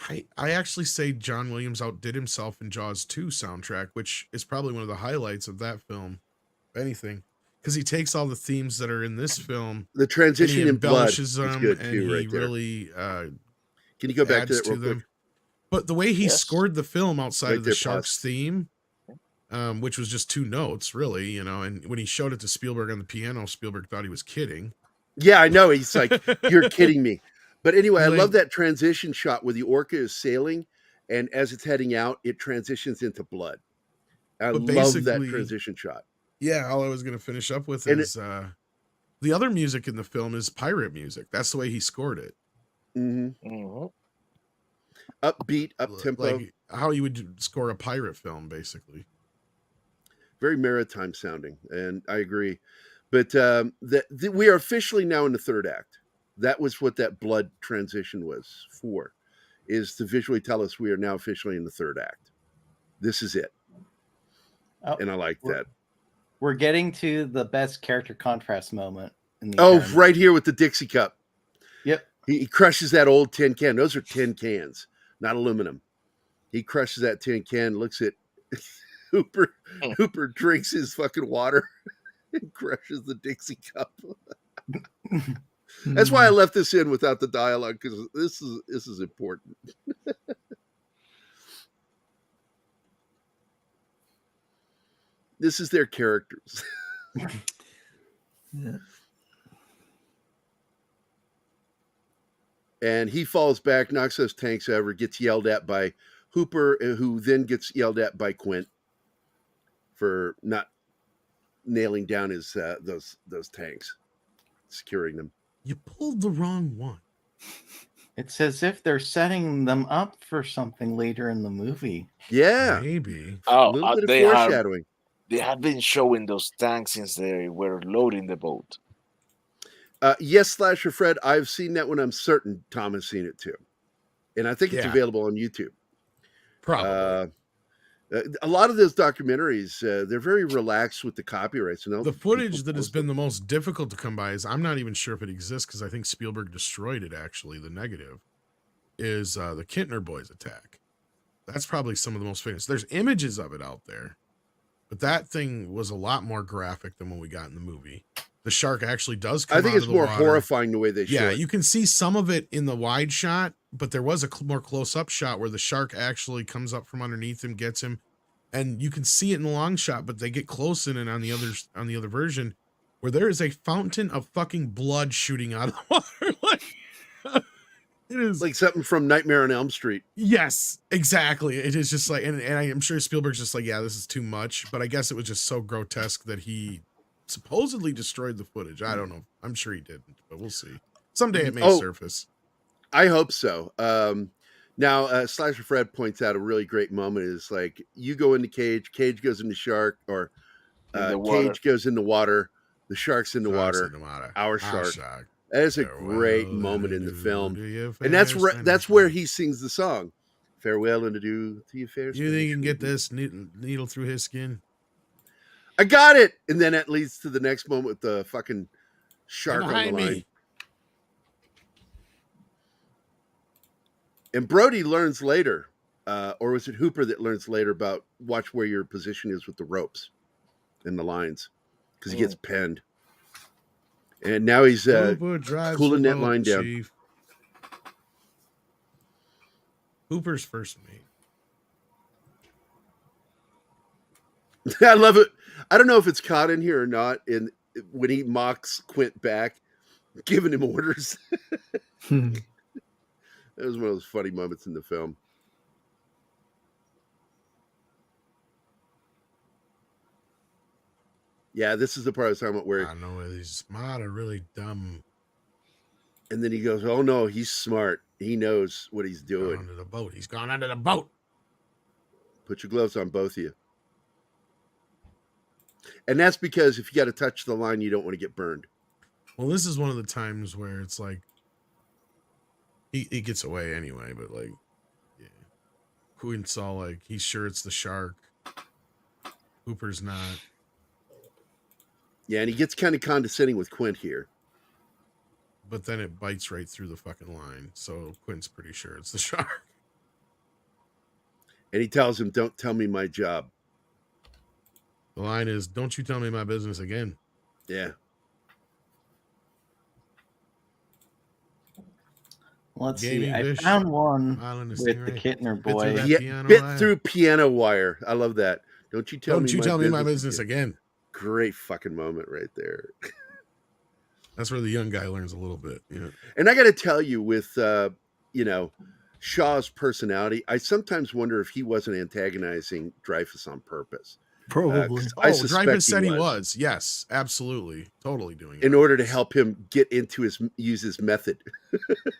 I actually say John Williams outdid himself in Jaws 2 soundtrack, which is probably one of the highlights of that film, if anything. Because he takes all the themes that are in this film, the transition in blood is good too, and he really can you go back to that real quick? But the way he scored the film outside of the shark's theme, which was just two notes, really, you know, and when he showed it to Spielberg on the piano, Spielberg thought he was kidding. Yeah, I know. He's like, "You're kidding me." But anyway, I love that transition shot where the orca is sailing, and as it's heading out, it transitions into blood. I love that transition shot. Yeah, all I was going to finish up with is the other music in the film is pirate music. That's the way he scored it. Upbeat, up-tempo. Like how you would score a pirate film, basically. Very maritime sounding, and I agree. But we are officially now in the third act. That was what that blood transition was for, is to visually tell us we are now officially in the third act. This is it. And I like that. We're getting to the best character contrast moment. In the right here with the Dixie cup. Yep. He crushes that old tin can. Those are tin cans, not aluminum. He crushes that tin can, looks at Hooper. Hooper drinks his fucking water and crushes the Dixie cup. That's why I left this in without the dialogue, because this is important. This is their characters. Yeah. And he falls back, knocks those tanks over, gets yelled at by Hooper, who then gets yelled at by Quint for not nailing down his those tanks, securing them. You pulled the wrong one. It's as if they're setting them up for something later in the movie. Yeah, maybe. A little bit of foreshadowing. They have been showing those tanks since they were loading the boat. Yes, Slasher Fred, I've seen that one. I'm certain Tom has seen it too. And I think it's available on YouTube. Probably. A lot of those documentaries, they're very relaxed with the copyrights. The footage that has been the most difficult to come by is, I'm not even sure if it exists, because I think Spielberg destroyed it, actually, the negative, is the Kintner boys attack. That's probably some of the most famous. There's images of it out there, but that thing was a lot more graphic than what we got in the movie. The shark actually does come out. I think it's more horrifying the way they show it. Yeah, you can see some of it in the wide shot, but there was a more close-up shot where the shark actually comes up from underneath him, gets him, and you can see it in the long shot, but they get close in it on the other version, where there is a fountain of fucking blood shooting out of the water. Like, it is like something from Nightmare on Elm Street. Yes, exactly. It is just like, and I'm sure Spielberg's just like, yeah, this is too much, but I guess it was just so grotesque that he supposedly destroyed the footage. I don't know. I'm sure he didn't, but we'll see. Someday it may surface. I hope so. Now, Slasher Fred points out a really great moment is like you go into Cage, Cage goes into Shark, or In the water. Cage goes in the water, the Shark's in the Shark's water, in the water. our Our Shark. Shark. That is a Farewell, great moment in the adieu film, to your and fair that's Spanish where lady. he sings the song. Farewell and adieu to your fair. You Spanish think you can get lady. this needle through his skin? I got it, and then that leads to the next moment with the fucking shark on the Behind line. me. And Brody learns later, or was it Hooper that learns later about watch where your position is with the ropes and the lines, because he gets pinned. And now he's Hooper drives cooling the that boat, line down. Chief. Hooper's first mate. I love it. I don't know if it's caught in here or not. In when he mocks Quint back, giving him orders. That was one of those funny moments in the film. Yeah, this is the part I was talking about where I know whether he's smart or really dumb. And then he goes, "Oh no, he's smart. He knows what he's doing." Under the boat. He's gone under the boat. Put your gloves on, both of you. And that's because if you got to touch the line, you don't want to get burned. Well, this is one of the times where it's like he gets away anyway, but like, yeah. Quint's all like, he's sure it's the shark. Hooper's not. Yeah, and he gets kind of condescending with Quint here. But then it bites right through the fucking line. So Quint's pretty sure it's the shark. And he tells him, "Don't tell me my job." The line is, "Don't you tell me my business again." Yeah. Let's Gave see. me I fish, found one island of with the stingray. Kittner Bit through boy. that Yeah, piano bit wire. through piano wire. I love that. Don't you tell Don't me you my tell me my business business again. Great fucking moment right there. That's where the young guy learns a little bit. Yeah. And I got to tell you, with Shaw's personality, I sometimes wonder if he wasn't antagonizing Dreyfus on purpose. Probably. I suspect Dreyfus said he was. Yes, absolutely, totally doing it in order to help him get into use his method.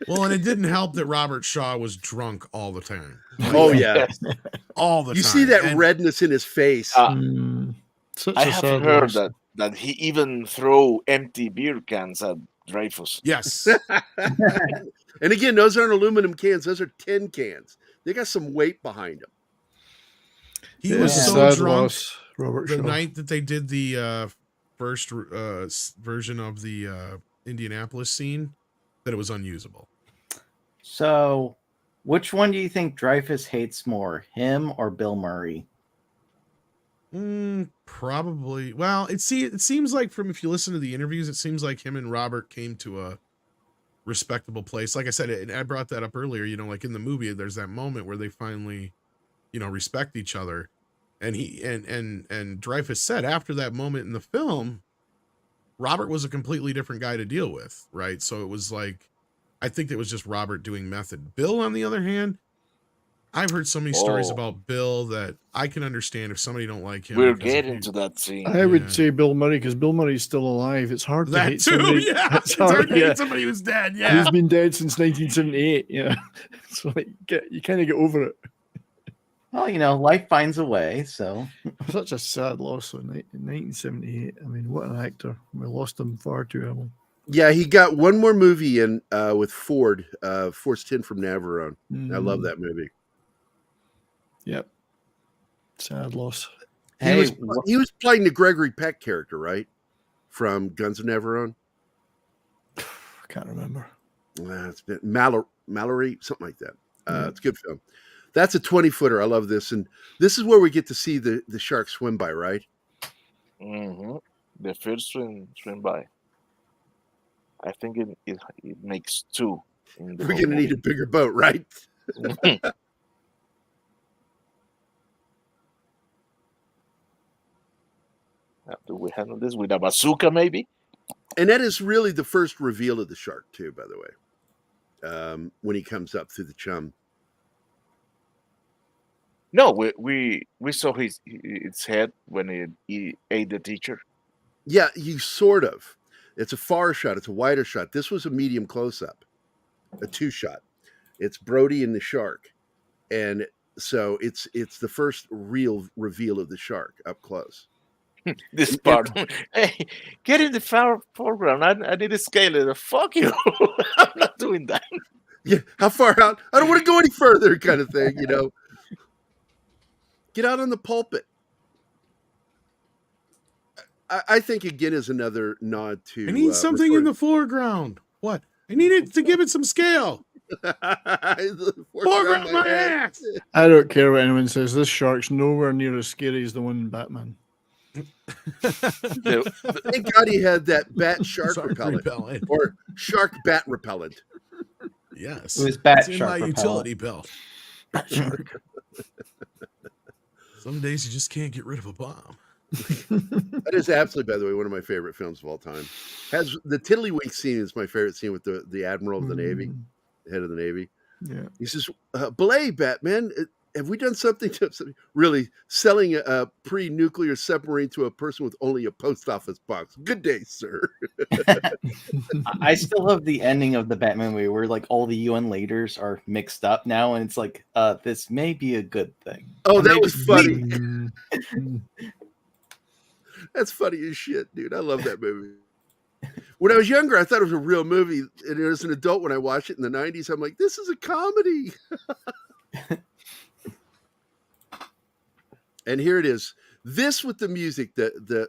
Well, and it didn't help that Robert Shaw was drunk all the time. Oh yeah, all the time. You see that redness in his face. I have heard that he even throw empty beer cans at Dreyfus. Yes. And again, those aren't aluminum cans; those are tin cans. They got some weight behind them. He was so drunk Robert the Shaw. night that they did the first version of the Indianapolis scene that it was unusable. So, which one do you think Dreyfus hates more, him or Bill Murray? Probably. Well, it seems like if you listen to the interviews, it seems like him and Robert came to a respectable place. Like I said, and I brought that up earlier, like in the movie, there's that moment where they finally, respect each other. And he and Dreyfus said after that moment in the film, Robert was a completely different guy to deal with, right? So it was like, I think it was just Robert doing method. Bill, on the other hand, I've heard so many stories about Bill that I can understand if somebody don't like him. We're getting to that scene. I would say Bill Murray, because Bill Murray's still alive. It's hard to That hate too, somebody. yeah. It's hard to hate somebody who's dead, yeah. Who's been dead since 1978. Yeah. So like, you kind of get over it. Well, life finds a way, so. Such a sad loss in 1978. I mean, what an actor. We lost him far too early. Yeah, he got one more movie in with Ford, Force 10 from Navarone. I love that movie. Yep. Sad loss. He was playing the Gregory Peck character, right? From Guns of Navarone. I can't remember. It's been Mallory, something like that. It's a good film. That's a 20-footer. I love this. And this is where we get to see the shark swim by, right? Mm-hmm. The first swim by. I think it makes two. We're going to need a bigger boat, right? Do we handle this with a bazooka, maybe? And that is really the first reveal of the shark, too, by the way, when he comes up through the chum. No, we saw its head when he ate the teacher. Yeah, you sort of. It's a far shot. It's a wider shot. This was a medium close-up, a two-shot. It's Brody and the shark, and so it's the first real reveal of the shark up close. This part, hey, get in the foreground. I need to scale it. Fuck you! I'm not doing that. Yeah, how far out? I don't want to go any further, kind of thing. Get out on the pulpit. I think again is another nod to. I need something in the foreground. What? I need it to give it some scale. Foreground my ass. I don't care what anyone says. This shark's nowhere near as scary as the one in Batman. Thank God he had that bat shark repellent or shark bat repellent. Yes, it was bat it's shark in my repellent. utility belt. Bat shark. Some days you just can't get rid of a bomb. That is absolutely, by the way, one of my favorite films of all time. Has the Tiddlywink scene is my favorite scene with the Admiral of the Navy, the head of the Navy. Yeah, he says, "Belay, Batman, have we done something to really selling a pre-nuclear submarine to a person with only a post office box? Good day, sir." I still have the ending of the Batman movie where like all the UN leaders are mixed up now, and it's like, this may be a good thing. Oh, that was funny. That's funny as shit, dude. I love that movie. When I was younger, I thought it was a real movie. And as an adult, when I watched it in the 90s, I'm like, this is a comedy. And here it is. This with the music, the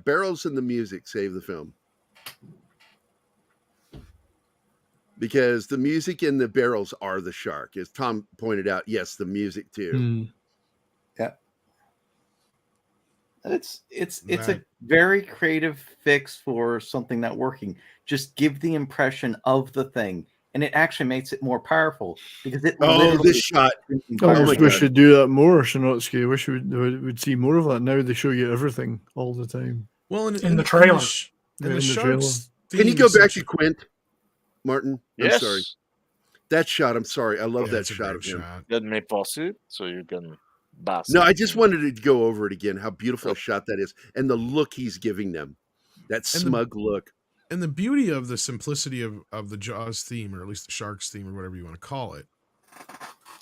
barrels and the music save the film. Because the music and the barrels are the shark. As Tom pointed out, yes, the music too. Yeah. It's a very creative fix for something not working. Just give the impression of the thing, and it actually makes it more powerful because it. This shot! I wish we should do that more, Shinotsky. I wish we'd see more of that. Now they show you everything all the time. Well, in the trailer. In the trailer. Can you go back to Quint, Martin? Yes. I'm sorry. That shot. I'm sorry. I love that shot of him. Let me pause it so you can. No, I just wanted to go over it again. How beautiful a shot that is, and the look he's giving them, that smug look. And the beauty of the simplicity of the Jaws theme, or at least the Sharks theme, or whatever you want to call it,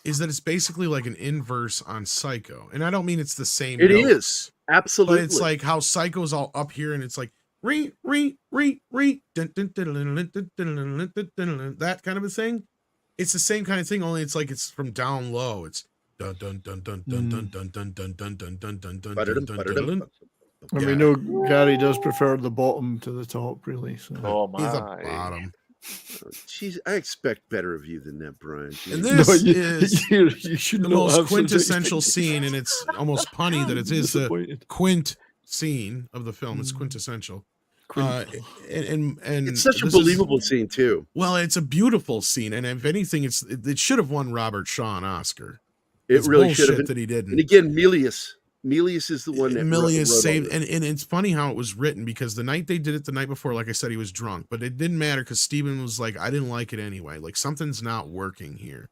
is that it's basically like an inverse on Psycho. And I don't mean it's the same. It is absolutely. But it's like how Psycho's all up here, and it's like that kind of a thing. It's the same kind of thing, only it's like it's from down low. It's dun dun dun dun dun dun dun dun dun dun dun dun dun dun. And we know Gary does prefer the bottom to the top, really. So. Oh my! He's a bottom. Jeez, I expect better of you than that, Brian. And this is the most quintessential scene, and it's almost punny that it is the quint scene of the film. It's quintessential. And it's such a believable scene too. Well, it's a beautiful scene, and if anything, it should have won Robert Shaw an Oscar. It really should have. That he didn't. And again, Milius is the one that Milius saved. And it's funny how it was written, because the night they did it, the night before, like I said, he was drunk, but it didn't matter because Steven was like, I didn't like it anyway. Like something's not working here.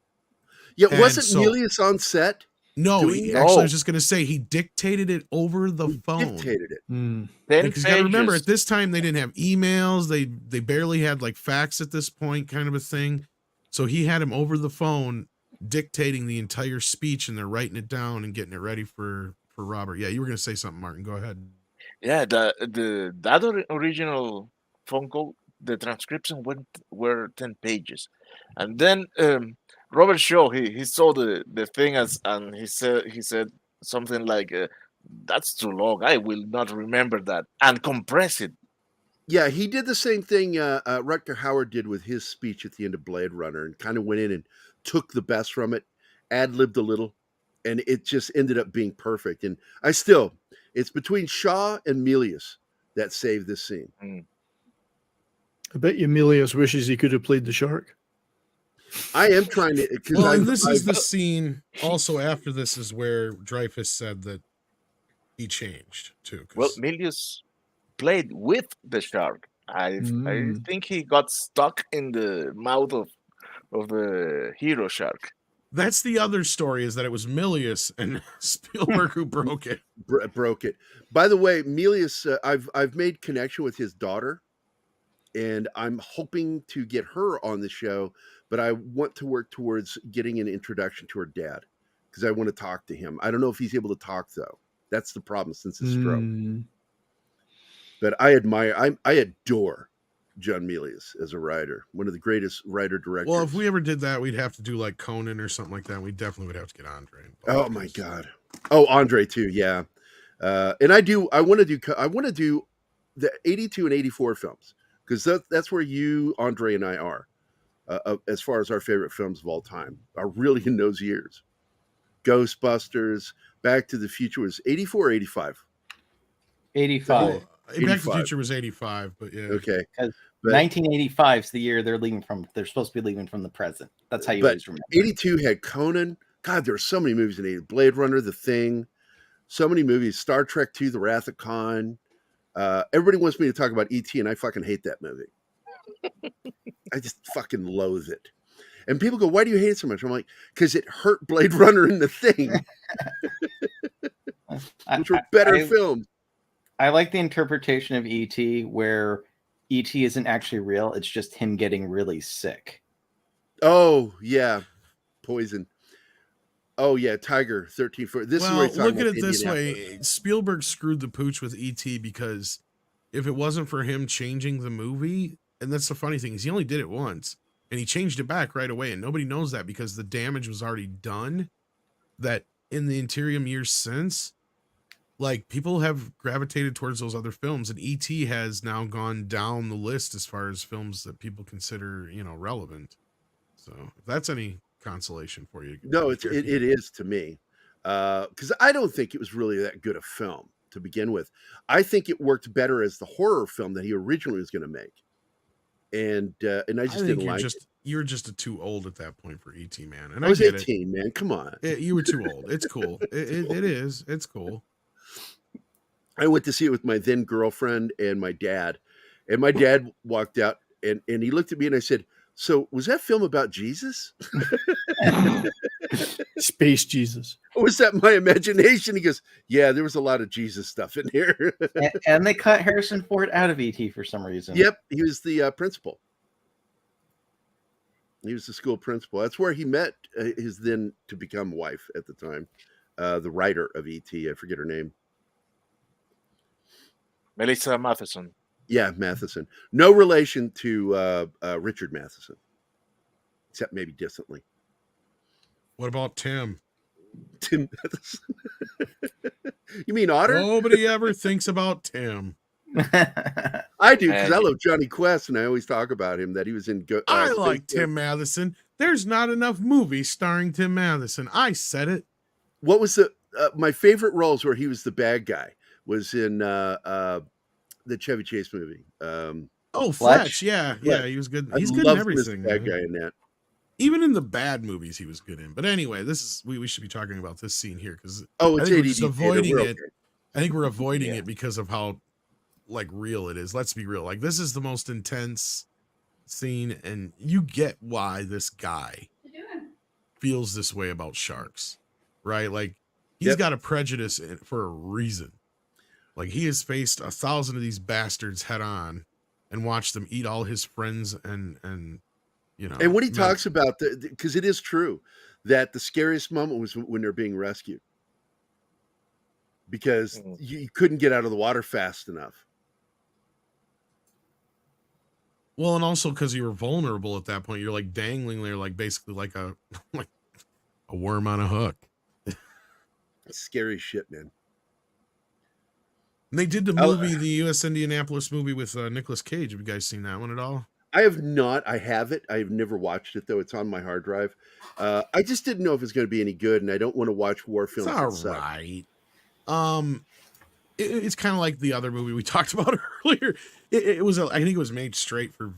Yeah, wasn't Milius on set? No, actually, I was just going to say he dictated it over the phone. Dictated it. Because you got to remember, at this time they didn't have emails. They barely had like fax at this point, kind of a thing. So he had him over the phone, dictating the entire speech, and they're writing it down and getting it ready for Robert. Yeah, you were going to say something, Martin. Go ahead. Yeah, that original phone call, the transcription were 10 pages, and then Robert Shaw he saw the thing and he said something like, "That's too long. I will not remember that," and compress it. Yeah, he did the same thing Rutger Hauer did with his speech at the end of Blade Runner, and kind of went in and took the best from it, ad-libbed a little, and it just ended up being perfect. And it's between Shaw and Milius that saved this scene. I bet you Milius wishes he could have played the shark. I am trying to. Well, this is the scene. Also, after this is where Dreyfuss said that he changed too. Well, Milius played with the shark. I think he got stuck in the mouth of the hero shark. That's the other story, is that it was Milius and Spielberg who broke it. Broke it. By the way, Milius, I've made connection with his daughter, and I'm hoping to get her on the show. but I want to work towards getting an introduction to her dad because I want to talk to him. I don't know if he's able to talk though. That's the problem since his stroke. But I adore John Milius as a writer, one of the greatest writer directors. Well, if we ever did that, we'd have to do like Conan or something like that. We definitely would have to get Andre. Oh my God. Oh, Andre too. Yeah. And I want to do the 82 and 84 films because that's where you, Andre, and I are as far as our favorite films of all time are really in those years. Ghostbusters, Back to the Future was 84 or 85? 85. Well, Back to the Future was 85, but yeah. Okay. 1985 is the year they're supposed to be leaving from the present. That's how you always remember. 82 had Conan. God, there were so many movies in 80. Blade Runner, The Thing, so many movies. Star Trek 2, The Wrath of Khan. Everybody wants me to talk about E.T., and I fucking hate that movie. I just fucking loathe it. And people go, why do you hate it so much? I'm like, because it hurt Blade Runner and The Thing. Which were better films. I like the interpretation of E.T. where E.T. isn't actually real. It's just him getting really sick. Oh, yeah. Poison. Oh, yeah. Tiger, 13 foot. Look at it this way. Spielberg screwed the pooch with E.T. because if it wasn't for him changing the movie, and that's the funny thing, is he only did it once, and he changed it back right away, and nobody knows that because the damage was already done, that in the interim years since, like, people have gravitated towards those other films, and E.T. has now gone down the list as far as films that people consider, relevant. So if that's any consolation for you. No, it is to me. Because I don't think it was really that good a film to begin with. I think it worked better as the horror film that he originally was going to make. And I just didn't like it. You were just too old at that point for E.T., man. And I was 18, man. Come on. You were too old. It's cool. It is. It's cool. I went to see it with my then girlfriend and my dad. And my dad walked out and he looked at me and I said, so was that film about Jesus? Space Jesus. Or was that my imagination? He goes, yeah, there was a lot of Jesus stuff in here. and they cut Harrison Ford out of E.T. for some reason. Yep. He was the principal. He was the school principal. That's where he met his then to become wife at the time. The writer of E.T. I forget her name. Melissa Matheson. Yeah, Matheson. No relation to Richard Matheson, except maybe distantly. What about Tim? Tim Matheson. You mean Otter? Nobody ever thinks about Tim. I do, because I love Johnny Quest, and I always talk about him, that he was in... I like Tim Matheson. There's not enough movies starring Tim Matheson. I said it. What was my favorite roles where he was the bad guy was in... the Chevy Chase movie. Fletch. Yeah, he was good. He's good in everything. Bad guy in that. Even in the bad movies, he was good in. But anyway, we should be talking about this scene here because it's we're just avoiding it. I think we're avoiding it because of how real it is. Let's be real. Like, this is the most intense scene, and you get why this guy feels this way about sharks, right? Like, he's got a prejudice for a reason. Like, he has faced 1,000 of these bastards head on and watched them eat all his friends and And when he talks about because it is true that the scariest moment was when they're being rescued because you couldn't get out of the water fast enough. Well, and also because you were vulnerable at that point, you're like dangling there, like basically like a worm on a hook. Scary shit, man. And they did the movie, the U.S. Indianapolis movie with Nicolas Cage. Have you guys seen that one at all? I have not. I have it. I've never watched it, though. It's on my hard drive. I just didn't know if it's going to be any good, and I don't want to watch war films. It's all right. It's kind of like the other movie we talked about earlier. It was, I think it was made straight for,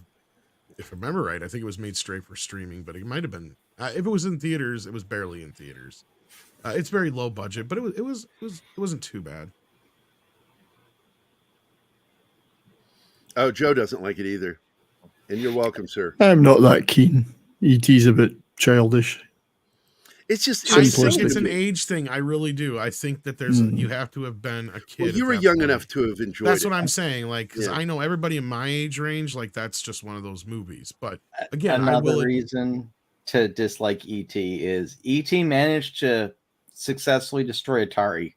if I remember right, I think it was made straight for streaming, but it might have been, if it was in theaters, it was barely in theaters. It's very low budget, but it wasn't too bad. Oh, Joe doesn't like it either. And you're welcome, sir. I'm not that keen. E.T.'s a bit childish. It's just I think Simplistic. it's an age thing. I really do. I think that there's you have to have been a kid. Well, you at were that young point. enough to have enjoyed That's it. what I'm saying. Like, because Yeah. I know everybody in my age range, like that's just one of those movies. But again, another reason to dislike E.T. is E.T. managed to successfully destroy Atari.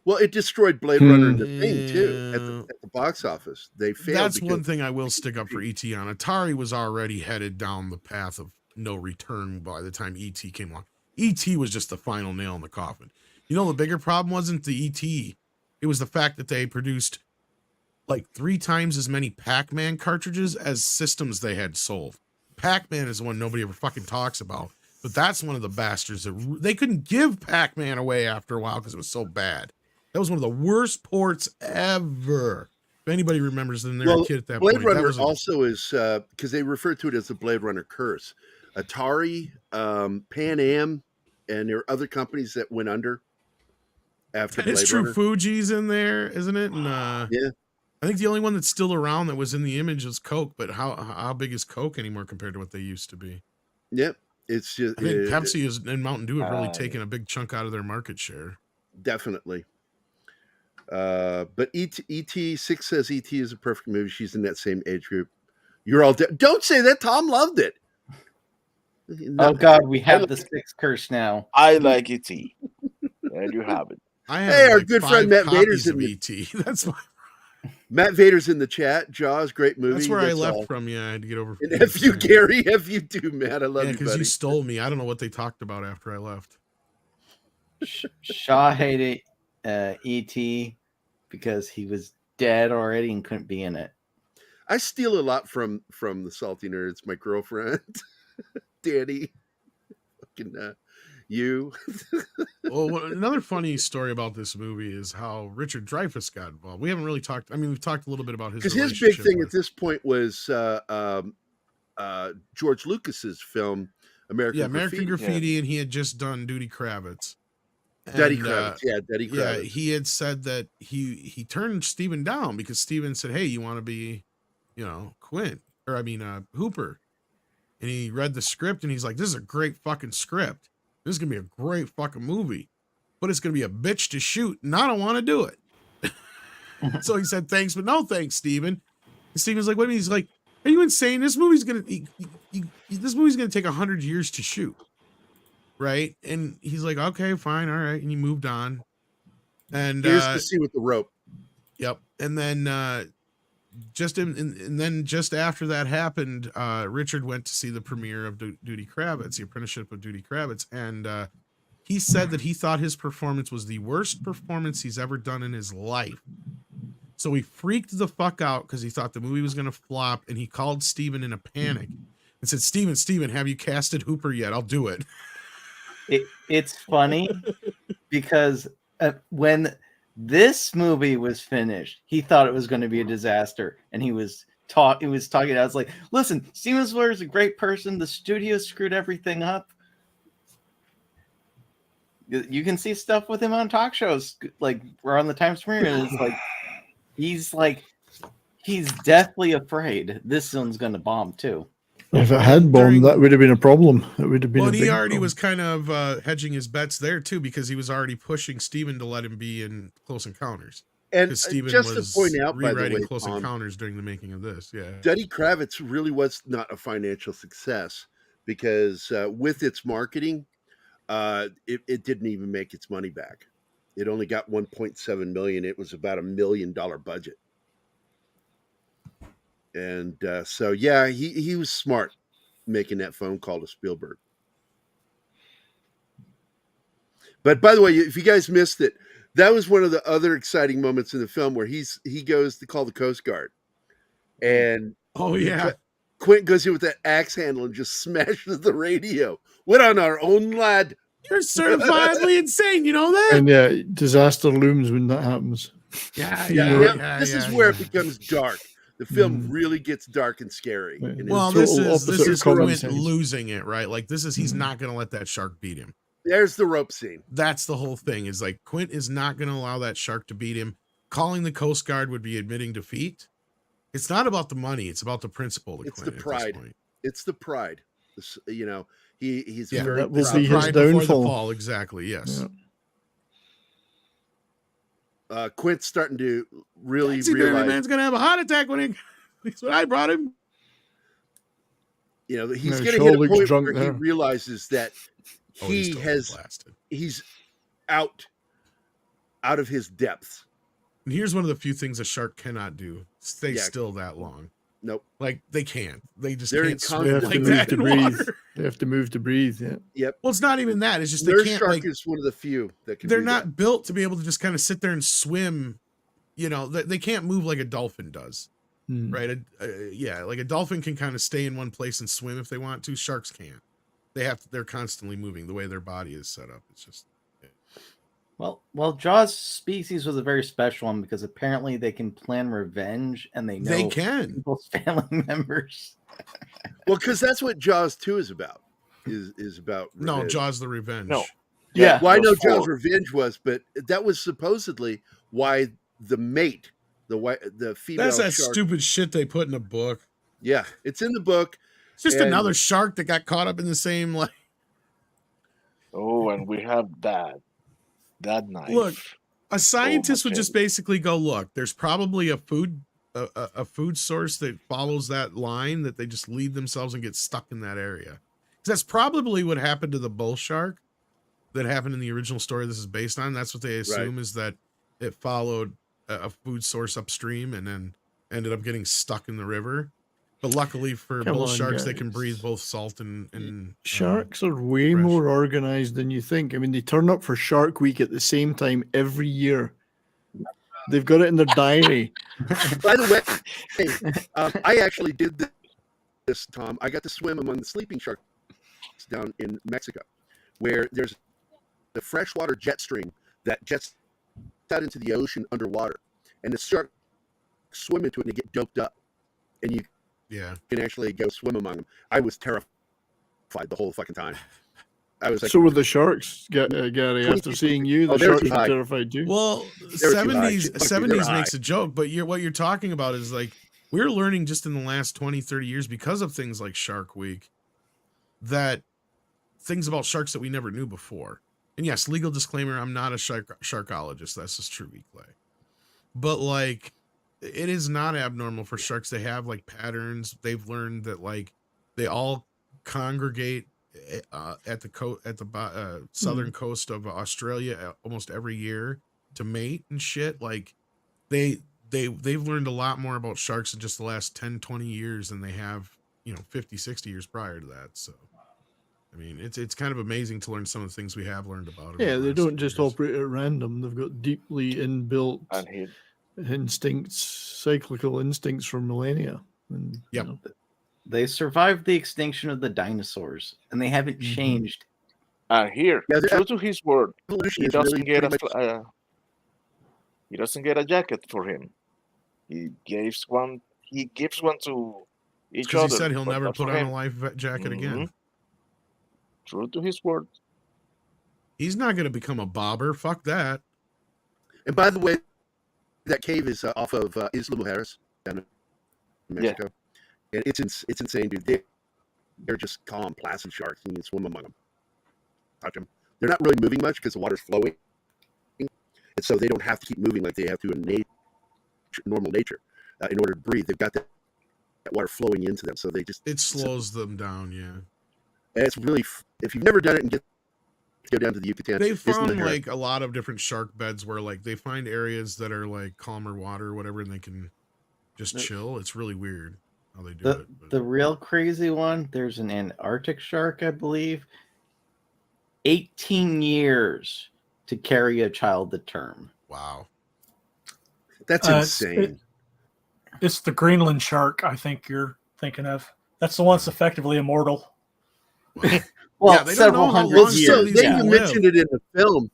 Well, it destroyed Blade Runner and the Thing too at the box office. They failed. That's one thing I will stick up for E.T. on. Atari was already headed down the path of no return by the time E.T. came along. E.T. was just the final nail in the coffin. You know, the bigger problem wasn't the E.T. It was the fact that they produced like 3 times as many Pac-Man cartridges as systems they had sold. Pac-Man is the one nobody ever fucking talks about, but that's one of the bastards that they couldn't give Pac-Man away after a while because it was so bad. That was one of the worst ports ever. If anybody remembers them, they were a kid at that Blade point. Runner That was also is because they refer to it as the Blade Runner curse. Atari, Pan Am, and there are other companies that went under after Blade it's true. Runner. Fuji's in there, isn't it? And yeah, I think the only one that's still around that was in the image is Coke. But how big is Coke anymore compared to what they used to be? Yep, it's just I think Pepsi and Mountain Dew have really taken a big chunk out of their market share. Definitely. But E.T. 6 says E.T. is a perfect movie. She's in that same age group. You're all don't say that. Tom loved it. Oh God, we have the 6 curse now. I like E.T. There you have it. Hey, our good friend Matt Vader's in E.T. That's my Matt Vader's in the chat. Jaws, great movie. That's where I left from. Yeah, I had to get over. And F you, Gary. F you too, Matt. I love you, because buddy. you stole me. I don't know what they talked about after I left. Shaw hated E.T. because he was dead already and couldn't be in it. I steal a lot from the Salty Nerds. My girlfriend, Danny, fucking you. Well, another funny story about this movie is how Richard Dreyfuss got involved. We haven't really talked. I mean, we've talked a little bit about his because his big thing at this point was George Lucas's film American Graffiti, and he had just done Duty Kravitz. Daddy Kravitz, Daddy Kravitz. Yeah, he had said that he turned Steven down because Steven said, "Hey, you want to be, Hooper?" And he read the script and he's like, "This is a great fucking script. This is gonna be a great fucking movie, but it's gonna be a bitch to shoot, and I don't want to do it." So he said, "Thanks, but no thanks, Steven." And Steven's like, "What do you mean?" He's like, "Are you insane? This movie's gonna take 100 years to shoot." Right. And he's like, "Okay, fine. All right." And he moved on. And here's the scene with the rope. Yep. And then just after that happened, Richard went to see the premiere of Duty Kravitz, the apprenticeship of Duty Kravitz. And he said that he thought his performance was the worst performance he's ever done in his life. So he freaked the fuck out because he thought the movie was going to flop. And he called Steven in a panic and said, Steven, have you casted Hooper yet? I'll do it. It's funny because when this movie was finished, he thought it was going to be a disaster, and he was talking. I was like, "Listen, Steven Spielberg is a great person. The studio screwed everything up. You can see stuff with him on talk shows, like we're on the Times Square, and it's like he's deathly afraid this one's going to bomb too." If it had bombed, that would have been a problem. It would have been. Well, he already was kind of hedging his bets there too, because he was already pushing Steven to let him be in Close Encounters. And Steven just was to point out, by the way, Close Encounters during the making of this. Yeah, Daddy Kravitz really was not a financial success because with its marketing, it didn't even make its money back. It only got $1.7 million. It was about $1 million budget. And so, yeah, he was smart making that phone call to Spielberg. But by the way, if you guys missed it, that was one of the other exciting moments in the film where he goes to call the Coast Guard. And Quentin goes in with that axe handle and just smashes the radio. What on our own, lad? You're certifiably insane, you know that? And yeah, disaster looms when that happens. This is where it becomes dark. The film really gets dark and scary. And well, this is Quint losing it, right? Like he's not going to let that shark beat him. There's the rope scene. That's the whole thing. Is like Quint is not going to allow that shark to beat him. Calling the Coast Guard would be admitting defeat. It's not about the money. It's about the principle. It's the pride. It's the pride. He's Yeah, very that will proud. be his Pride before the downfall. fall, exactly. Yes. Yeah. Quint's starting to really Taxi driver realize, man's gonna have a heart attack when that's what I brought him. you know, he's No, going to Shaw hit a looks point drunk where he there. realizes that Oh, he's he totally has blasted. he's out of his depths. And here's one of the few things a shark cannot do: stay Yeah. still that long. Nope. Like they can't. They just They're in can't They swim have constant to like move that to in breathe. water. They have to move to breathe. Yeah. Yep. Well, it's not even that. It's just they Nurse can't. shark Like is one of the few that can. they're do not that. built to be able to just kind of sit there and swim. You know, they can't move like a dolphin does, Hmm. right? Yeah, like a dolphin can kind of stay in one place and swim if they want to. Sharks can't. They're constantly moving the way their body is set up. It's just. Well, Jaws species was a very special one because apparently they can plan revenge and they know They can. people's family members. Well, because that's what Jaws 2 is about. Is about No, revenge. Jaws the Revenge. No. Yeah. Well, I know those Jaws four. Revenge was, but that was supposedly why the mate, the female That's that shark. stupid shit they put in a book. Yeah, it's in the book. It's just And- another shark that got caught up in the same like. Oh, and we have that knife. Look, a scientist would just goodness. basically go, look, there's probably a food source that follows that line that they just lead themselves and get stuck in that area. That's probably what happened to the bull shark that happened in the original story this is based on. That's what they assume is that it followed a food source upstream and then ended up getting stuck in the river. But luckily for Come bull on, sharks, they guys. can breathe both salt and Sharks are way fresh. more organized than you think. I mean, they turn up for Shark Week at the same time every year. They've got it in their diary. By the way, I actually did this, Tom. I got to swim among the sleeping sharks down in Mexico, where there's the freshwater jet stream that jets out into the ocean underwater, and the sharks swim into it and they get doped up, and you can actually go swim among them. I was terrified the whole fucking time. I was like, So were the sharks, Gary, after seeing you, the sharks were high. terrified too? Well, They were too high. 70s makes high. a joke, but what you're talking about is like we're learning just in the last 20, 30 years because of things like Shark Week that things about sharks that we never knew before. And yes, legal disclaimer, I'm not a sharkologist. That's just true clay. But like it is not abnormal for sharks to have like patterns. They've learned that like they all congregate at the southern coast of Australia almost every year to mate and shit. Like they've learned a lot more about sharks in just the last 10, 20 years than they have, 50, 60 years prior to that. So I mean, it's kind of amazing to learn some of the things we have learned about it. Yeah, they don't just operate at random. They've got deeply inbuilt instincts, cyclical instincts for millennia. And, yep. They survived the extinction of the dinosaurs, and they haven't changed. Here, true to his word, evolution he is doesn't really get pretty he doesn't get a jacket for him. He gives one. He gives one to each Because other. he said he'll but never not put for on him. a life jacket again. True to his word. He's not going to become a bobber. Fuck that. And by the way, that cave is off of Isla Mujeres down in Mexico. And it's insane, dude. They're just calm, placid sharks. You can swim among them. Touch them. They're not really moving much because the water's flowing. And so they don't have to keep moving like they have to in normal nature in order to breathe. They've got that water flowing into them. So they just... It slows them down, yeah. And it's really... If you've never done it and go down to the Yucatan... They found like a lot of different shark beds where like they find areas that are like calmer water or whatever and they can just chill. It's really weird how they do it. The real crazy one, there's an Antarctic shark, I believe. 18 years to carry a child to term. Wow. That's insane. It's the Greenland shark, I think you're thinking of. That's the one that's effectively immortal. Well, they several don't know how hundred long years. some of these They can even live. mentioned it in the film.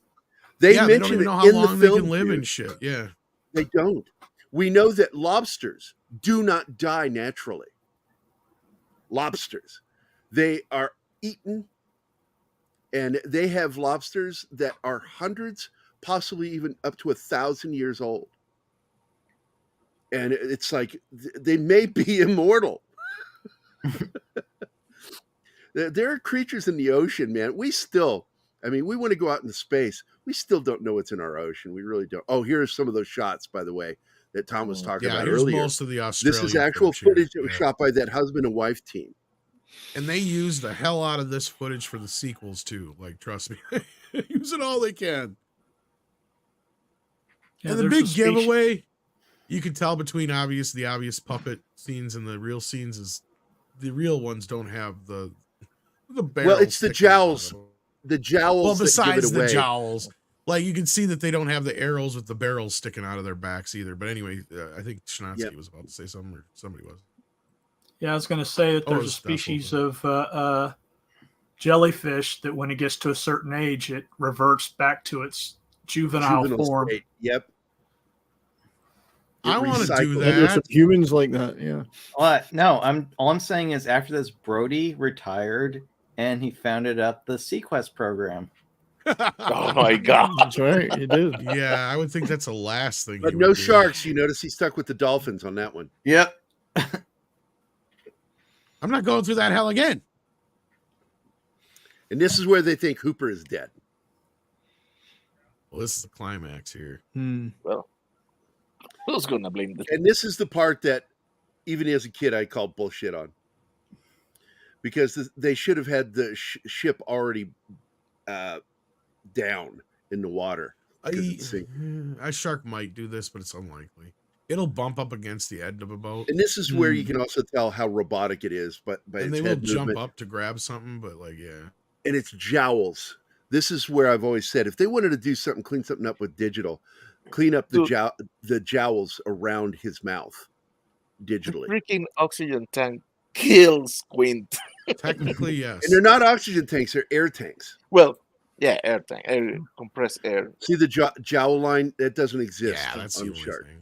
They don't mentioned even know it how in the long they film. can live dude. and shit. Yeah. They don't. We know that lobsters do not die naturally. Lobsters. They are eaten, and they have lobsters that are hundreds, possibly even up to 1,000 years old. And it's like they may be immortal. There are creatures in the ocean, man. We want to go out into space. We still don't know what's in our ocean. We really don't. Oh, here's some of those shots, by the way, that Tom was talking about here's earlier. most of the Australian This is actual footage that was shot by that husband and wife team. And they used the hell out of this footage for the sequels too. Like, trust me, using all they can. Yeah, and the there's big a speech- giveaway, you can tell between the obvious puppet scenes and the real scenes is the real ones don't have the barrels. Well, it's the sticking out of jowls. them. The jowls. Well, that give besides it the away. jowls, like you can see that they don't have the arrows with the barrels sticking out of their backs either. But anyway, I think Schnatsky was about to say something, or somebody was. Yeah, I was going to say that there's a species of jellyfish that when it gets to a certain age, it reverts back to its juvenile form. State. Yep. I want to do There's some that. humans like that, yeah. No, all I'm saying is after this, Brody retired and he founded up the Sequest program. Oh my God. That's right, he did. Yeah, I would think that's the last thing. But he no would do. sharks. You notice he stuck with the dolphins on that one. Yep. I'm not going through that hell again. And this is where they think Hooper is dead. Well, this is the climax here. Well, who's gonna blame the? And this is the part that, even as a kid, I called bullshit on. Because they should have had the ship already down in the water. A shark might do this, but it's unlikely. It'll bump up against the end of a boat. And this is where you can also tell how robotic it is. But by And its they will head jump movement. up to grab something, but like, yeah. And it's jowls. This is where I've always said, if they wanted to do something, clean something up with digital, clean up the jowls around his mouth digitally. The freaking oxygen tank kills Quint. Technically, yes. And they're not oxygen tanks; they're air tanks. Well, yeah, air tank, compressed air. See the jowl line? That doesn't exist. Yeah, that's the on only shark. thing.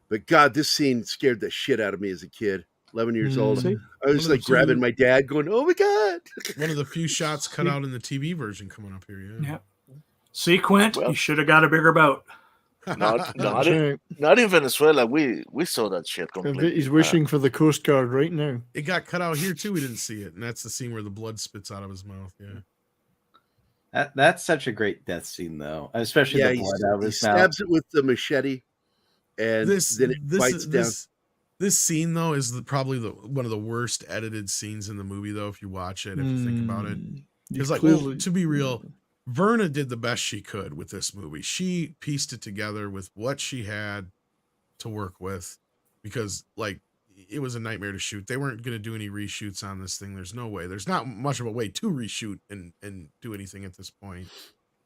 But God, this scene scared the shit out of me as a kid. 11 years old. See? I was One of like the grabbing two- my dad, going, "Oh my God!" One of the few shots cut out in the TV version coming up here. Yeah. Yeah. See, Quint, Well- you should have got a bigger boat. Not That's in, right. not in Venezuela. We saw that shit I completely. bet he's wishing for the Coast Guard right now. It got cut out here too. We didn't see it, and that's the scene where the blood spits out of his mouth. Yeah. That's such a great death scene, though, especially Yeah, the he blood out of his mouth. stabs it with the machete, and then it bites down. This scene though is probably one of the worst edited scenes in the movie. Though, if you watch it, if you think about it, it's like, well, to be real, Verna did the best she could with this movie. She pieced it together with what she had to work with, because like it was a nightmare to shoot. They weren't going to do any reshoots on this thing. There's no way. There's not much of a way to reshoot and do anything at this point.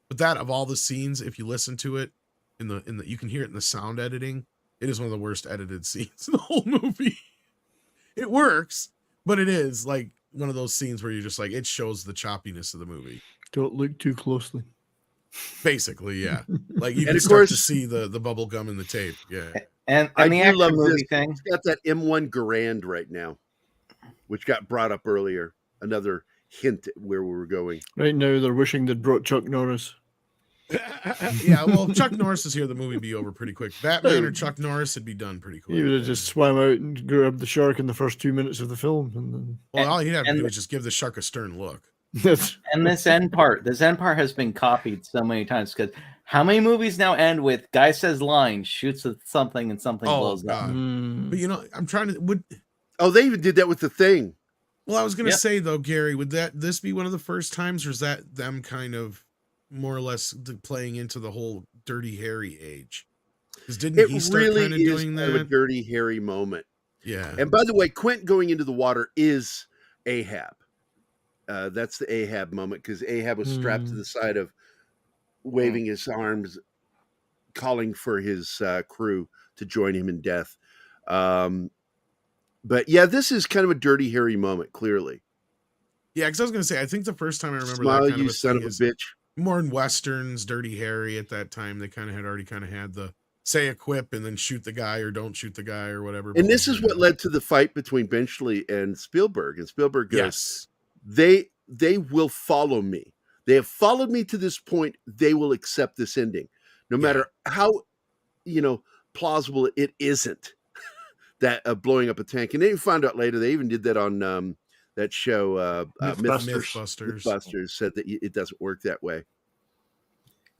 But that, of all the scenes, if you listen to it in the you can hear it in the sound editing. It is one of the worst edited scenes in the whole movie. It works, but it is like one of those scenes where you're just like, it shows the choppiness of the movie. Don't look too closely. Basically, yeah. Like you And can of start course- to see the bubble gum in the tape. Yeah. And I the do action love movie this. thing. It's got that M1 Garand right now, which got brought up earlier. Another hint at where we were going. Right now, they're wishing they'd brought Chuck Norris. Yeah, well, if Chuck Norris is here, the movie would be over pretty quick. Batman or Chuck Norris would be done pretty quick. He would have just swam out and grabbed the shark in the first 2 minutes of the film. And then Well, all he'd have to and- do is just give the shark a stern look. that's And this end part has been copied so many times because how many movies now end with guy says line, shoots with something, and something Oh, blows God. up? But you know, I'm trying to Oh, they even did that with the Thing. Well, I was gonna Yep. say though, Gary, would this be one of the first times, or is that them kind of more or less playing into the whole Dirty Harry age? Because didn't It he start really kind of is doing kind of a that? dirty, hairy moment. Yeah. And by the way, Quint going into the water is Ahab. That's the Ahab moment, because Ahab was strapped to the side of, waving his arms, calling for his crew to join him in death. But yeah, this is kind of a dirty, hairy moment, clearly. Yeah, because I was gonna say, I think the first time I remember Smile, that kind you of a son thing of a is bitch. more in westerns. Dirty Harry at that time, they kind of had already had the say a quip and then shoot the guy or don't shoot the guy or whatever. And this is what led to the fight between Benchley and Spielberg. And Spielberg goes, Yes. they will follow me. They have followed me to this point. They will accept this ending, no matter how, plausible it isn't. That blowing up a tank. And then you found out later they even did that on that show Mythbusters. Mythbusters said that it doesn't work that way.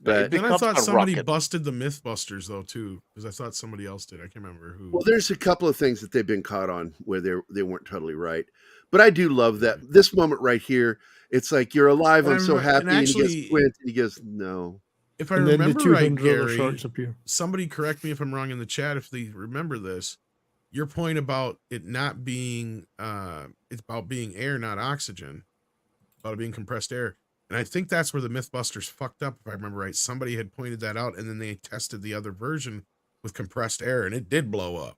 But But And I thought a somebody rocket. busted the Mythbusters though too, because I thought somebody else did. I can't remember who. well, there's a couple of things that they've been caught on where they weren't totally right. But I do love that this moment right here. It's like, you're alive. And I'm I so remember- happy. and And he actually- goes, Squint, and he goes, no. If I And then the remember right, 200 other Gary, sharks appear. somebody correct me if I'm wrong in the chat if they remember this. Your point about it not being it's about being air, not oxygen, about it being compressed air. And I think that's where the Mythbusters fucked up, if I remember right. Somebody had pointed that out, and then they tested the other version with compressed air, and it did blow up.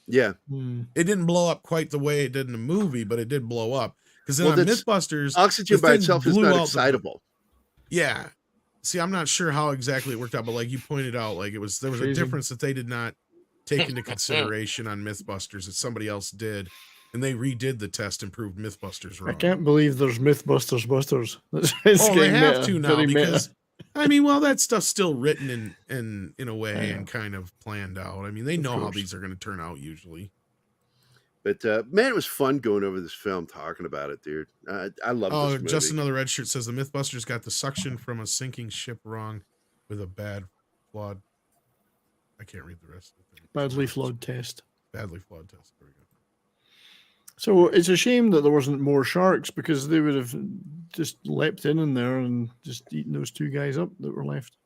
Yeah. It didn't blow up quite the way it did in the movie, but it did blow up. Because then Well, on that's- Mythbusters, Oxygen the by thing itself is blew not out the- excitable. Yeah. See, I'm not sure how exactly it worked out, but like you pointed out, like there was a Crazy. difference that they did not take into consideration on Mythbusters that somebody else did, and they redid the test and proved Mythbusters I wrong. can't believe there's Mythbusters Busters. It's Oh, they getting have meta, to now very meta. because I mean, well, that stuff's still written in a way and kind of planned out. I mean, they know how course. these are going to turn out usually. But man, it was fun going over this film, talking about it, dude. I love Oh, this movie. just another red shirt says the Mythbusters got the suction from a sinking ship wrong with a bad flawed. I can't read the rest of the thing. Badly flawed test. Badly flawed test. There we go. So it's a shame that there wasn't more sharks because they would have just leapt in there and just eaten those two guys up that were left.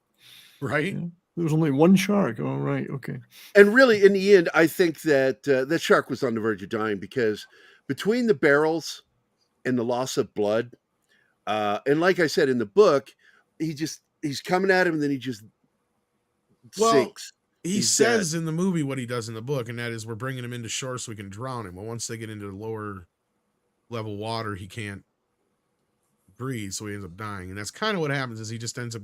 Right? Yeah. There was only one shark. Oh, right. Okay. And really, in the end, I think that that shark was on the verge of dying because between the barrels and the loss of blood, and like I said in the book, he's coming at him and then he just sinks. He He's says dead. in the movie what he does in the book, and that is we're bringing him into shore so we can drown him. Well, once they get into lower level water, he can't breathe, so he ends up dying. And that's kind of what happens is he just ends up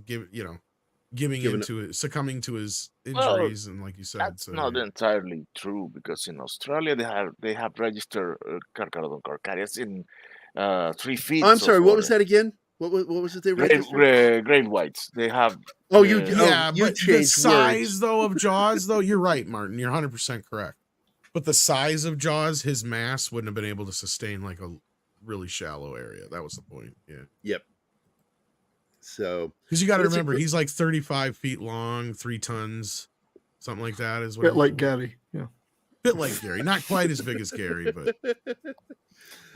succumbing to his injuries, and like you said, That's not entirely true because in Australia they have registered Carcharodon carcarias in 3 feet. Oh, I'm sorry. What was that again? What was it they registered? Great whites. They have. Oh, you you but the changed size words. though of Jaws though, you're right, Martin. You're 100% correct. But the size of Jaws, his mass wouldn't have been able to sustain like a really shallow area. That was the point. Yeah. Yep. So, because you got to It's a remember, good- he's like 35 feet long, 3 tons, something like that. Is what Bit like Gary. Yeah. bit like Gary, not quite as big as Gary, but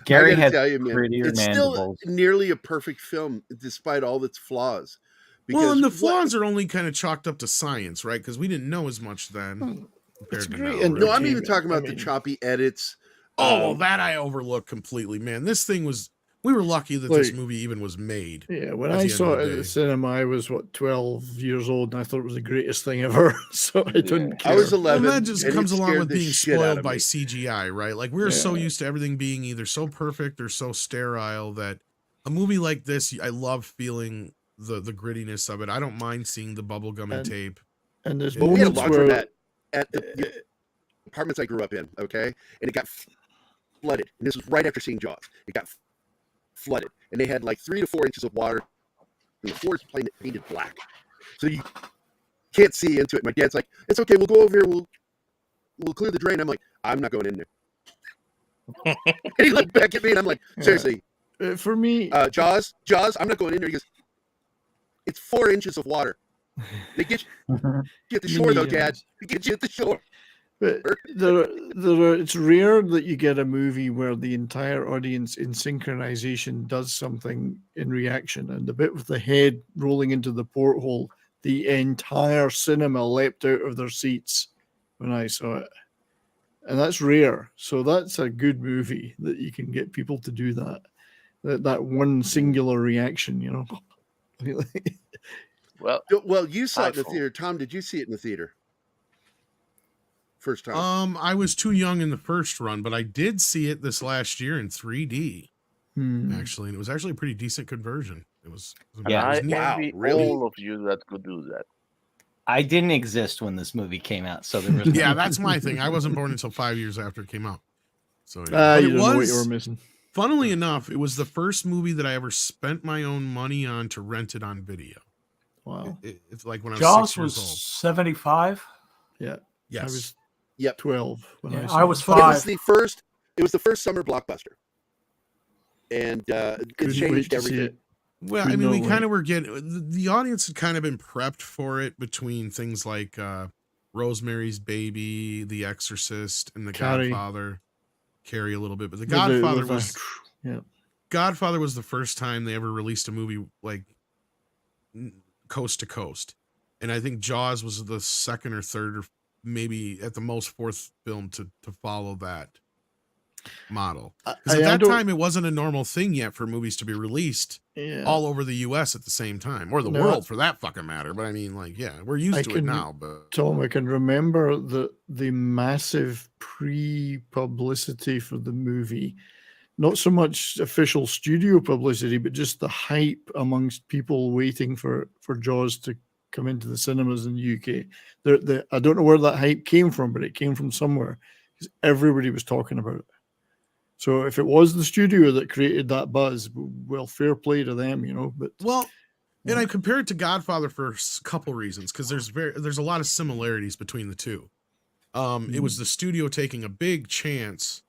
Gary I gotta had tell you, man, prettier it's still mandibles. nearly a perfect film despite all its flaws. well, and the what- flaws are only kind of chalked up to science, right? Because we didn't know as much then. It's compared to great now, and right? No, I'm even talking about I the mean- choppy edits. Oh, well, that I overlooked completely, man. This thing was. We were lucky that this Like- movie even was made. Yeah, when at I the end saw of it the at day. the cinema, I was 12 years old, and I thought it was the greatest thing ever. So I didn't care. I was Well, 11. that just and it comes along scared with the being shit out spoiled of by me. CGI, right? Like we're so Yeah. used to everything being either so perfect or so sterile that a movie like this, I love feeling the grittiness of it. I don't mind seeing the bubblegum and And- tape. And there's We had a moments where laundromat at the apartments I grew up in, okay? And it got flooded. And this was right after seeing Jaws. It got flooded. And they had like 3 to 4 inches of water. And the floor is painted black. So you can't see into it. My dad's like, it's okay, we'll go over here, we'll clear the drain. I'm like, I'm not going in there. And he looked back at me and I'm like, seriously, for me, Jaws, I'm not going in there. He goes, it's 4 inches of water. They get you at the shore, though, Dad. They get you at the shore. but it's rare that you get a movie where the entire audience in synchronization does something in reaction. And the bit with the head rolling into the porthole, the entire cinema leapt out of their seats when I saw it. And that's rare. So that's a good movie that you can get people to do that. That one singular reaction, you know. Well, You saw it in the Thoughtful. theater. Tom, did you see it in the theater? First time. I was too young in the first run, but I did see it this last year in 3D, actually. And it was actually a pretty decent conversion. It was Yeah. it was neat. I envy really? all of you that could do that. I didn't exist when this movie came out, so there was Yeah, that's my thing. I wasn't born until 5 years after it came out. So yeah. But You it don't know what was, you were missing. funnily enough, it was the first movie that I ever spent my own money on to rent it on video. Wow. It's like when I was Jaws 6 years was old. 75. Yeah. Yes. I was Yep. 12 when Yeah, I saw I was it. But it was 5. the first summer blockbuster. and it Couldn't wait changed to see everything. it. Well, I mean, we kind of were getting the audience had kind of been prepped for it between things like Rosemary's Baby, The Exorcist, and The Carrie. Godfather. Carrie a little bit, but The With Godfather the- was yeah. Godfather was the first time they ever released a movie like coast to coast, and I think Jaws was the second or third, or maybe at the most fourth film to follow that model. Because at that time, it wasn't a normal thing yet for movies to be released all over the U.S. at the same time, or the world for that fucking matter. But I mean, like, yeah, we're used to it now. But Tom, I can remember the massive pre-publicity for the movie. Not so much official studio publicity, but just the hype amongst people waiting for Jaws to come into the cinemas in the UK. I don't know where that hype came from, but it came from somewhere because everybody was talking about it. So if it was the studio that created that buzz, well, fair play to them, you know. But and I compare it to Godfather for a couple reasons, because there's a lot of similarities between the two. It was the studio taking a big chance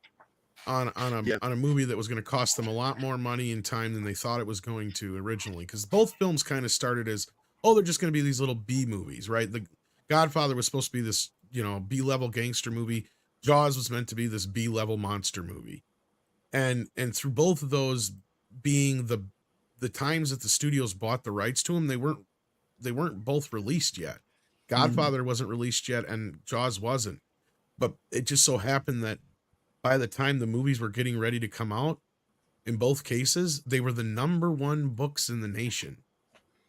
on a movie that was going to cost them a lot more money and time than they thought it was going to originally, because both films kind of started as, they're just going to be these little B movies, right? The Godfather was supposed to be this, B-level gangster movie. Jaws was meant to be this B-level monster movie. And through both of those being the times that the studios bought the rights to them, they weren't both released yet. Godfather wasn't released yet, and Jaws wasn't. But it just so happened that by the time the movies were getting ready to come out, in both cases, they were the #1 books in the nation.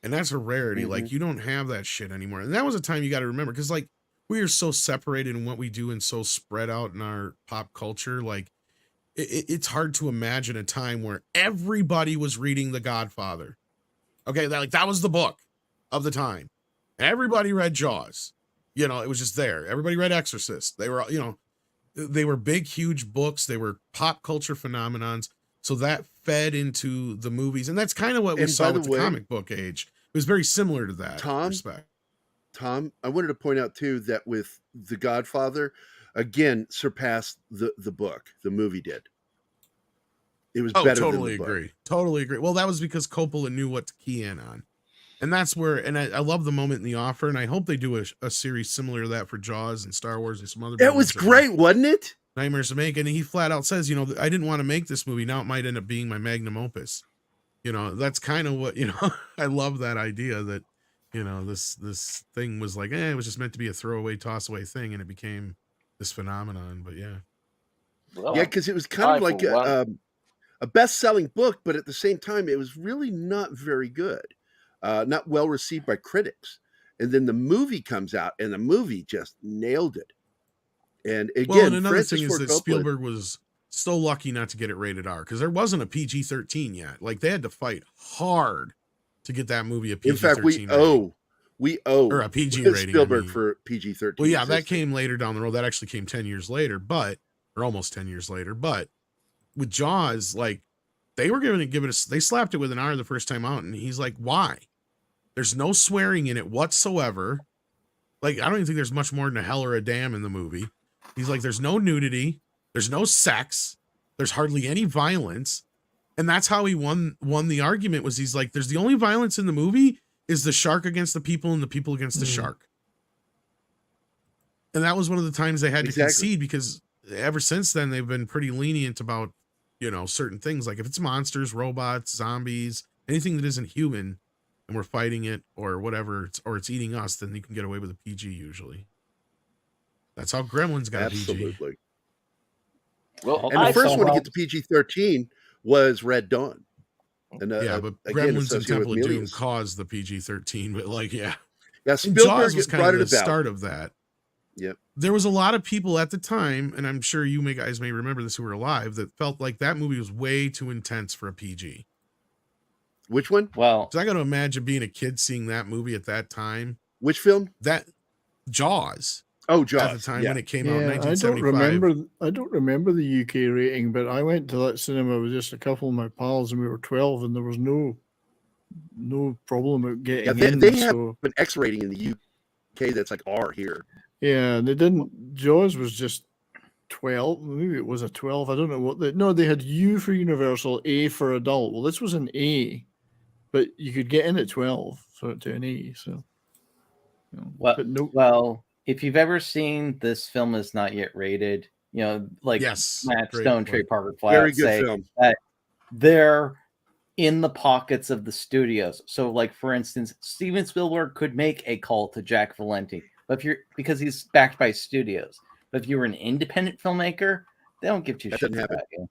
And that's a rarity. Like, you don't have that shit anymore. And that was a time you got to remember, because, like, we are so separated in what we do and so spread out in our pop culture. Like, it's hard to imagine a time where everybody was reading The Godfather. Okay, that was the book of the time. Everybody read Jaws. It was just there. Everybody read Exorcist. They were, they were big, huge books. They were pop culture phenomenons. So that fed into the movies. And that's kind of what we saw with the comic book age. It was very similar to that. Tom, I wanted to point out too that with The Godfather, again, surpassed the book. The movie did. It was better than the book. Totally agree. Well, that was because Coppola knew what to key in on. And that's where, and I love the moment in The Offer, and I hope they do a series similar to that for Jaws and Star Wars and some other. It was great, wasn't it? Nightmares to make, and he flat out says, I didn't want to make this movie. Now it might end up being my magnum opus. That's kind of what, I love that idea that, this thing was like, it was just meant to be a throwaway, toss away thing, and it became this phenomenon. But yeah. Well, yeah, because it was kind of like a best-selling book, but at the same time, it was really not very good. Not well received by critics. And then the movie comes out, and the movie just nailed it. And again, another thing is that Spielberg was so lucky not to get it rated R, because there wasn't a PG-13 yet. Like, they had to fight hard to get that movie a PG-13 In fact, we owe or a PG rating, Spielberg for PG-13. Well, yeah, that came later down the road. That actually came 10 years later, or almost 10 years later. But with Jaws, like, they were they slapped it with an R the first time out, and he's like, why? There's no swearing in it whatsoever. Like, I don't even think there's much more than a hell or a damn in the movie. He's like, there's no nudity, there's no sex, there's hardly any violence. And that's how he won the argument, was he's like, there's the only violence in the movie is the shark against the people and the people against the shark. And that was one of the times they had to concede, because ever since then they've been pretty lenient about, certain things. Like, if it's monsters, robots, zombies, anything that isn't human, and we're fighting it or whatever, or it's eating us, then you can get away with a PG usually. That's how Gremlins got Absolutely. PG. Well, and the first one to get to PG-13 was Red Dawn. And, but Gremlins and Temple of Doom caused the PG-13, but Yeah, Spielberg was kind of the start of that. Yep. There was a lot of people at the time, and I'm sure you guys may remember this who were alive, that felt like that movie was way too intense for a PG. Which one? Well, so I got to imagine being a kid seeing that movie at that time. Which film? That Jaws. Oh, Jaws. At the time when it came out in 1975. I don't remember the UK rating, but I went to that cinema with just a couple of my pals, and we were 12, and there was no problem with getting in. They have an X rating in the UK that's like R here. Yeah, they didn't. Jaws was just 12. Maybe it was a 12. I don't know what. No, they had U for Universal, A for adult. Well, this was an A, but you could get in at 12 to an A. So, well, if you've ever seen This Film Is Not Yet Rated, like Matt Stone, Trey Parker Flat say film. that they're in the pockets of the studios. So, like, for instance, Steven Spielberg could make a call to Jack Valenti, but because he's backed by studios. But if you were an independent filmmaker, they don't give two shits about you.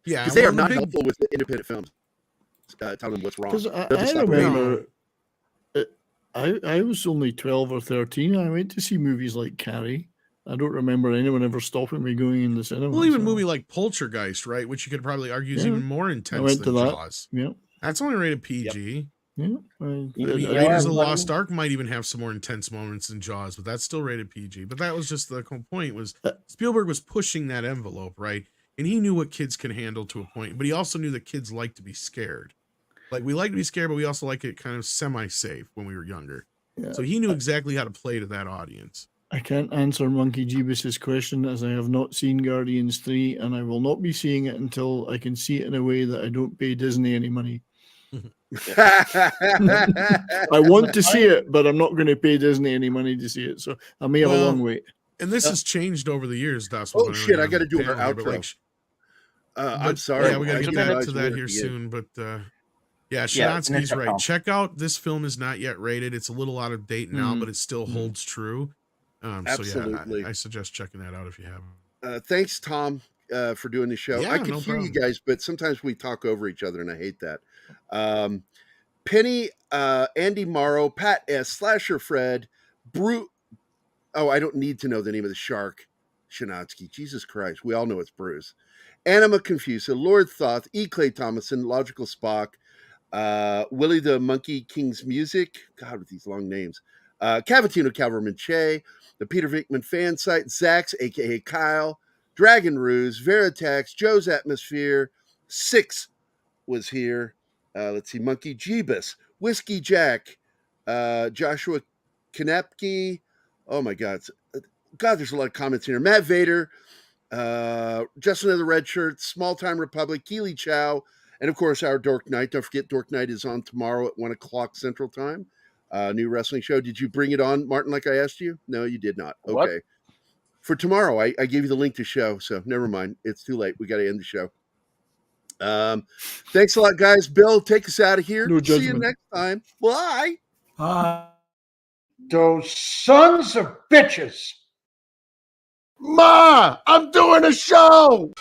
Yeah, because they are not helpful with the independent films. Telling them what's wrong. Because I remember, I was only 12 or 13. I went to see movies like Carrie. I don't remember anyone ever stopping me going in the cinema. Well, even a movie like Poltergeist, right, which you could probably argue is even more intense than Jaws. Yeah, that's only rated PG. Yeah, Raiders of the Lost Ark might even have some more intense moments than Jaws, but that's still rated PG. But that was just the point. Was Spielberg was pushing that envelope, right? And he knew what kids can handle to a point, but he also knew that kids like to be scared. Like, we like to be scared, but we also like it kind of semi-safe when we were younger. Yeah. So he knew exactly how to play to that audience. I can't answer Monkey Jeebus's question, as I have not seen Guardians 3, and I will not be seeing it until I can see it in a way that I don't pay Disney any money. I want to see it, but I'm not going to pay Disney any money to see it, so I may have a long wait. And this has changed over the years, Das. Oh shit! I got to do our outro. I'm sorry. Yeah, we got to get to that here soon, but yeah, Shanatsky's right. Check out This Film Is Not Yet Rated. It's a little out of date now, but it still holds true. Absolutely. So yeah, I suggest checking that out if you haven't. Thanks, Tom, for doing the show. I can hear you guys, but sometimes we talk over each other, and I hate that. Penny, Andy Morrow, Pat S, Slasher Fred, Oh, I don't need to know the name of the shark. Shanatsky. Jesus Christ. We all know it's Bruce. Anima Confusa, Lord Thoth, E. Clay Thomason, Logical Spock, Willie the Monkey King's Music. God, with these long names. Cavatino Calverman Che, the Peter Vinkman fan site, Zax, a.k.a. Kyle, Dragon Ruse, Veritex, Joe's Atmosphere, Six was here. Let's see, Monkey Jeebus, Whiskey Jack, Joshua Knepke. Oh my God. God, there's a lot of comments here. Matt Vader, Justin of the Red Shirt, Small Time Republic, Keely Chow, and of course our Dork Night. Don't forget, Dork Night is on tomorrow at 1 o'clock Central Time. New wrestling show. Did you bring it on, Martin, like I asked you? No, you did not. Okay. What? For tomorrow, I gave you the link to show, so never mind. It's too late. We got to end the show. Thanks a lot, guys. Bill, take us out of here. No See you next time. Bye. Those sons of bitches. Ma, I'm doing a show.